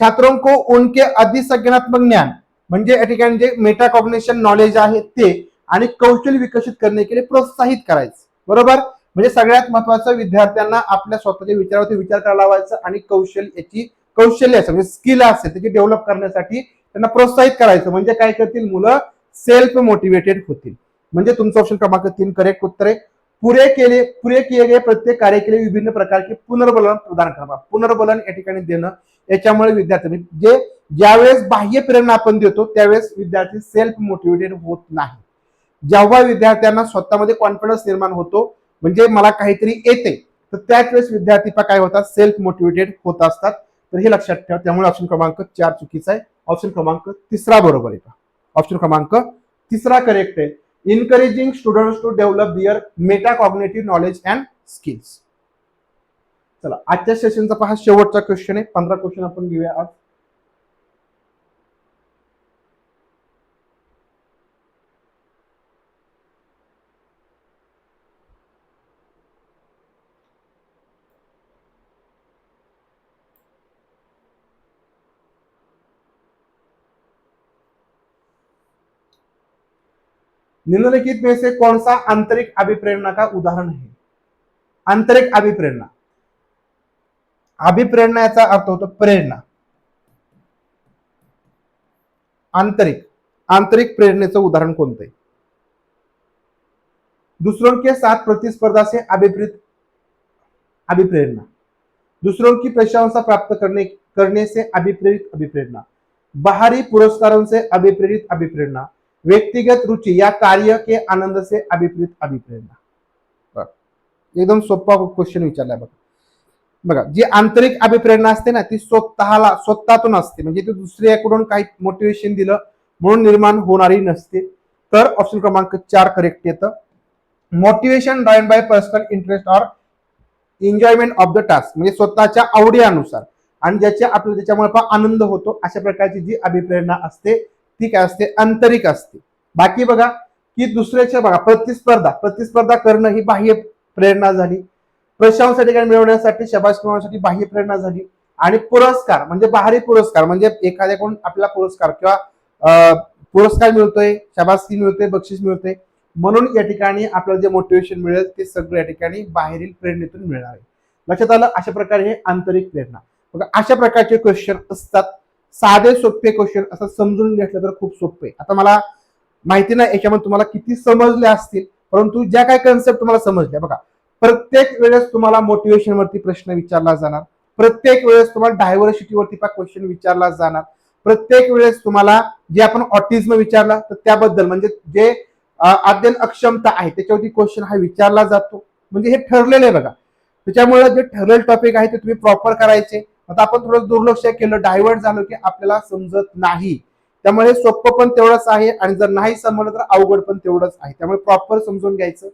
छात्रों को उनके अधिसंज्ञानात्मक ज्ञान म्हणजे या ठिकाणी जे मेटाकॉग्निशन नॉलेज आहे ते आणि कौशल्य विकसित करणे के लिए प्रोत्साहित करायचं, बरोबर। म्हणजे सगळ्यात महत्वाचं विद्यार्थ्यांना आपल्या स्वतःच्या विचारावरती विचार करायला लावायचं आणि कौशल्य असं म्हणजे स्किल असेल त्याची डेव्हलप करण्यासाठी त्यांना प्रोत्साहित करायचं, म्हणजे काय करतील मुलं, सेल्फ मोटिवेटेड होतील। म्हणजे तुमचं ऑप्शन क्रमांक 3 करेक्ट उत्तर आहे। पूरे किए गए प्रत्येक कार्य के लिए विभिन्न प्रकार के पुनर्बलन प्रदान करा। पुनर्बलन या ठिकाणी देणं, याच्यामुळे विद्यार्थ्यांनी जे ज्यावेळेस बाह्य प्रेरणा आपण देतो त्यावेळेस विद्यार्थी सेल्फ मोटिवेटेड होत नाही। जेव्हा विद्यार्थ्यांना स्वतःमध्ये कॉन्फिडन्स निर्माण होतो, म्हणजे मला काहीतरी येते, तर त्याच वेळेस विद्यार्थी काय होतात, सेल्फ मोटिवेटेड होत असतात। तर हे लक्षात ठेवा, त्यामुळे ऑप्शन क्रमांक 4 चुकीचा आहे, ऑप्शन क्रमांक 3 बरोबर आहे। ऑप्शन क्रमांक 3 करेक्ट आहे। Encouraging students to develop their metacognitive knowledge and skills. चला आजच्या सेशनचा पहा शेवटचा क्वेश्चन आहे, 15 क्वेश्चन आपण घेऊया आज। निम्नलिखित में से कौन सा आंतरिक अभिप्रेरणा का उदाहरण है। आंतरिक अभिप्रेरणा, अभिप्रेरणा याचा अर्थ होतो प्रेरणा। आंतरिक प्रेरणेचं उदाहरण कोणतं आहे। दूसरों के साथ प्रतिस्पर्धा से अभिप्रेरणा, दूसरों की प्रशंसा प्राप्त करने से अभिप्रेरणा, बाहरी पुरस्कारों से अभिप्रेरणा, व्यक्तिगत रुचि या कार्य के आनंद से अभिप्रेरणा। एकदम सोपा क्वेश्चन विचारलाय बघा। जी आंतरिक अभिप्रेरणा असते ना ती स्वतःतून असते, म्हणजे ती दुसऱ्याकडून काही मोटिवेशन दिलं म्हणून निर्माण होणारी नसते। तर ऑप्शन क्रमांक 4 करेक्ट येतं। मोटिवेशन ड्राइव्हन बाय पर्सनल इंटरेस्ट और एन्जॉयमेंट ऑफ द टास्क, म्हणजे स्वतःच्या आवडी अनुसार आणि आपल्याला त्याच्यामुळे आनंद होतो, अशा प्रकारची जी अभिप्रेरणा असते ती काय असते, आंतरिक असते। बाकी बघा की दुसऱ्याच्या बघा प्रतिस्पर्धा करणं ही बाह्य प्रेरणा झाली, प्रशंसा ठिकाणी मिळवण्यासाठी शाबासकी मिळवण्यासाठी बाह्य प्रेरणा झाली, आणि पुरस्कार म्हणजे बाहेरी पुरस्कार म्हणजे एखाद्याकडून आपल्याला पुरस्कार किंवा पुरस्कार मिळतोय, शाबासकी मिळते, बक्षीस मिळते, म्हणून या ठिकाणी आपल्याला जे मोटिवेशन मिळेल ते सगळं या ठिकाणी बाहेरील प्रेरणेतून मिळणार आहे। लक्षात आलं, अशा प्रकारे हे आंतरिक प्रेरणा। बघा अशा प्रकारचे क्वेश्चन असतात, साधे सोपे क्वेश्चन असं समजून घेतलं तर खूप सोपे। आता मला माहिती नाही याच्यामध्ये तुम्हाला किती समजले असतील, परंतु ज्या काही कन्सेप्ट तुम्हाला समजल्या बघा, प्रत्येक वेळेस तुम्हाला मोटिवेशन वरती प्रश्न विचारला जाणार, प्रत्येक वेळेस तुम्हाला डायव्हर्सिटी वरती क्वेश्चन विचारला जाणार, प्रत्येक वेळेस तुम्हाला जे आपण ऑटिझम विचारला तर त्याबद्दल म्हणजे जे अध्ययन अक्षमता आहे त्याच्यावरती क्वेश्चन हा विचारला जातो, म्हणजे हे ठरलेलं आहे बघा। त्याच्यामुळे जे ठरलेलं टॉपिक आहे ते तुम्ही प्रॉपर करायचे। आता आपण थोडं दुर्लक्ष केलं, डायव्हर्ट झालो की आपल्याला समजत नाही, त्यामुळे सोपं पण तेवढंच आहे आणि जर नाही समजलं तर अवघड पण तेवढंच आहे। त्यामुळे प्रॉपर समजून घ्यायचं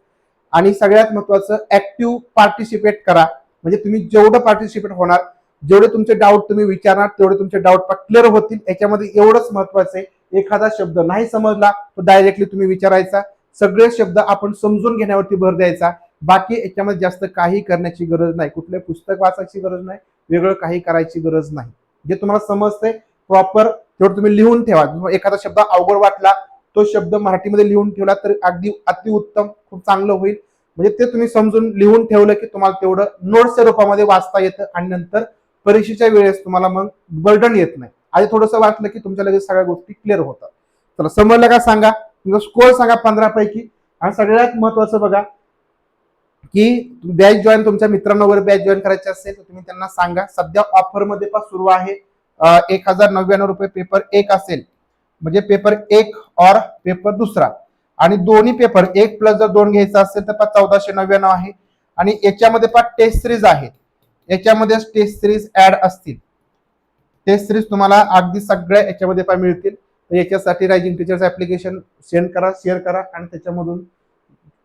आणि सगळ्यात महत्त्वाचं ऍक्टिव्ह पार्टिसिपेट करा, म्हणजे तुम्ही जेवढं पार्टिसिपेट होणार, जेवढे तुमचे डाऊट तुम्ही विचारणार तेवढे तुमचे डाऊट क्लिअर होतील। याच्यामध्ये एवढंच महत्त्वाचं आहे, एखादा शब्द नाही समजला तर डायरेक्टली तुम्ही विचारायचा, सगळे शब्द आपण समजून घेण्यावरती भर द्यायचा, बाकी याच्यामध्ये जास्त काही करण्याची गरज नाही, कुठले पुस्तक वाचायची गरज नाही, वेगळं काही करायची गरज नाही। जे तुम्हाला समजतंय प्रॉपर तेवढं तुम्ही लिहून ठेवा। एखादा शब्द अवघड वाटला तो शब्द मराठीमध्ये लिहून ठेवला तर अगदी अतिउत्तम, खूप चांगलं होईल, म्हणजे ते तुम्ही समजून लिहून ठेवलं की तुम्हाला तेवढं नोट्सच्या रूपामध्ये वाचता येतं आणि नंतर परीक्षेच्या वेळेस तुम्हाला मग बर्डन येत नाही। आधी थोडंसं वाटलं की तुमच्या लगेच सगळ्या गोष्टी क्लिअर होतात। चला समजलं का सांगा, तुमचा स्कोअर सांगा 15 पैकी। आणि सगळ्यात महत्वाचं बघा की बॅच जॉईन तुमच्या मित्रांना वगैरे बॅच जॉईन करायची असेल तर तुम्ही त्यांना सांगा, सध्या ऑफर मध्ये पण सुरू आहे। 1099 रुपये पेपर 1 असेल म्हणजे पेपर 1 और पेपर दुसरा, आणि दोन्ही पेपर 1 प्लस जर 2 घ्यायचा असेल तर 1499 आहे. आणि याच्यामध्ये टेस्ट सिरीज आहे, याच्यामध्ये टेस्ट सिरीज ऍड असतील. टेस्ट सिरीज तुम्हाला अगदी सगळ्या याच्यामध्ये मिळतील. तर याच्यासाठी रायझिंग टीचर्स ऍप्लिकेशन सेंड करा, शेअर करा, आणि त्याच्यामधून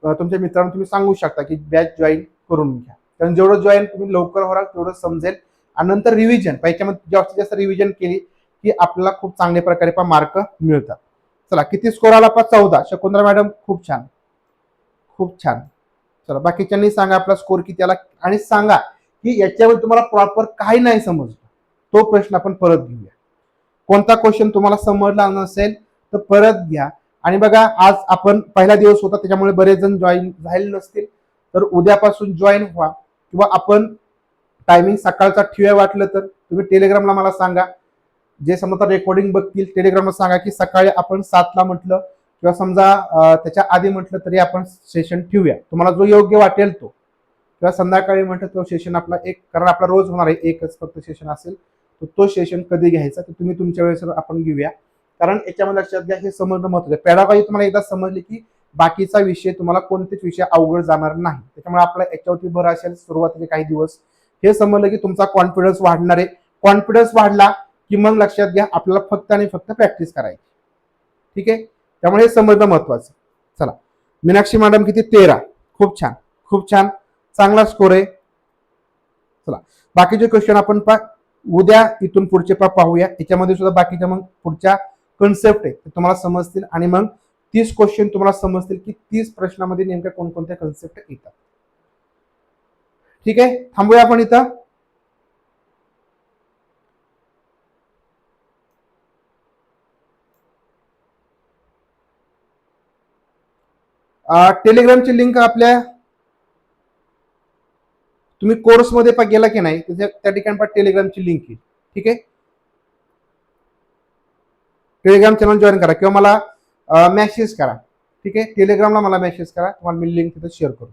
तुमच्या मित्रांना तुम्ही सांगू शकता की बॅच जॉईन करून घ्या. कारण जेवढं जॉईन तुम्ही लवकर होणार तेवढं समजेल. आणि नंतर रिव्हिजन, याच्यामध्ये जास्तीत जास्त रिव्हिजन केली की आपल्याला खूप चांगल्या प्रकारे मार्क मिळतात. चला, किती स्कोर आला 14. शकुंतला मॅडम खूप छान, खूप छान. चला, बाकीच्यांनी सांगा आपला स्कोर किती आला, आणि सांगा की याच्यावर तुम्हाला प्रॉपर काही नाही समजलं. तो प्रश्न आपण परत घेऊया. कोणता क्वेश्चन तुम्हाला समजला नसेल तर परत घ्या. आणि बघा, आज आपण पहिला दिवस होता त्याच्यामुळे बरेच जण जॉईन झाले नसतील, तर उद्यापासून जॉईन व्हा. किंवा आपण टायमिंग सकाळचा ठेवूया, वाटलं तर तुम्ही टेलिग्रामला मला सांगा. जे समजा रेकॉर्डिंग बघतील टेलिग्रामला सांगा की सकाळी आपण 7ला म्हटलं किंवा समजा त्याच्या आधी म्हटलं तरी आपण सेशन ठेवूया. तुम्हाला जो योग्य वाटेल तो, किंवा संध्याकाळी म्हटलं तो सेशन आपला एक, कारण आपला रोज होणार आहे एकच फक्त सेशन असेल, तर तो सेशन कधी घ्यायचा ते तुम्ही तुमच्या वेळेस आपण घेऊया. कारण याच्यामध्ये लक्षात घ्या, हे समजणं महत्त्वाचं आहे. पॅडागॉजी तुम्हाला एकदा समजली की बाकीचा विषय तुम्हाला कोणतेच विषय अवघड जाणार नाही. त्याच्यामुळे आपला याच्यावरती भर असेल सुरुवातीचे काही दिवस. हे समजलं की तुमचा कॉन्फिडन्स वाढणार आहे. कॉन्फिडन्स वाढला की मग लक्षात घ्या आपल्याला फक्त आणि फक्त प्रॅक्टिस करायची. ठीक आहे, त्यामुळे हे समजणं महत्वाचं. चला, मीनाक्षी मॅडम किती 13. खूप छान, खूप छान, चांगला स्कोर आहे. चला, बाकीचे क्वेश्चन आपण उद्या इथून पुढचे पाहूया. याच्यामध्ये सुद्धा बाकीच्या मग पुढच्या कन्सेप्ट आहे ते तुम्हाला समजतील, आणि मग 30 क्वेश्चन तुम्हाला समजतील की 30 प्रश्नामध्ये नेमक्या कोणकोणत्या कन्सेप्ट येतात. ठीक आहे, थांबूया आपण इथं. टेलिग्रामची लिंक आपल्या तुम्ही कोर्समध्ये गेला की नाही त्या ठिकाणी टेलिग्रामची लिंक येईल. ठीक आहे, टेलिग्राम चॅनल जॉईन करा किंवा मला मेसेज करा. ठीक आहे, टेलिग्रामला मला मेसेज करा, तुम्हाला मी लिंक तिथे शेअर करू.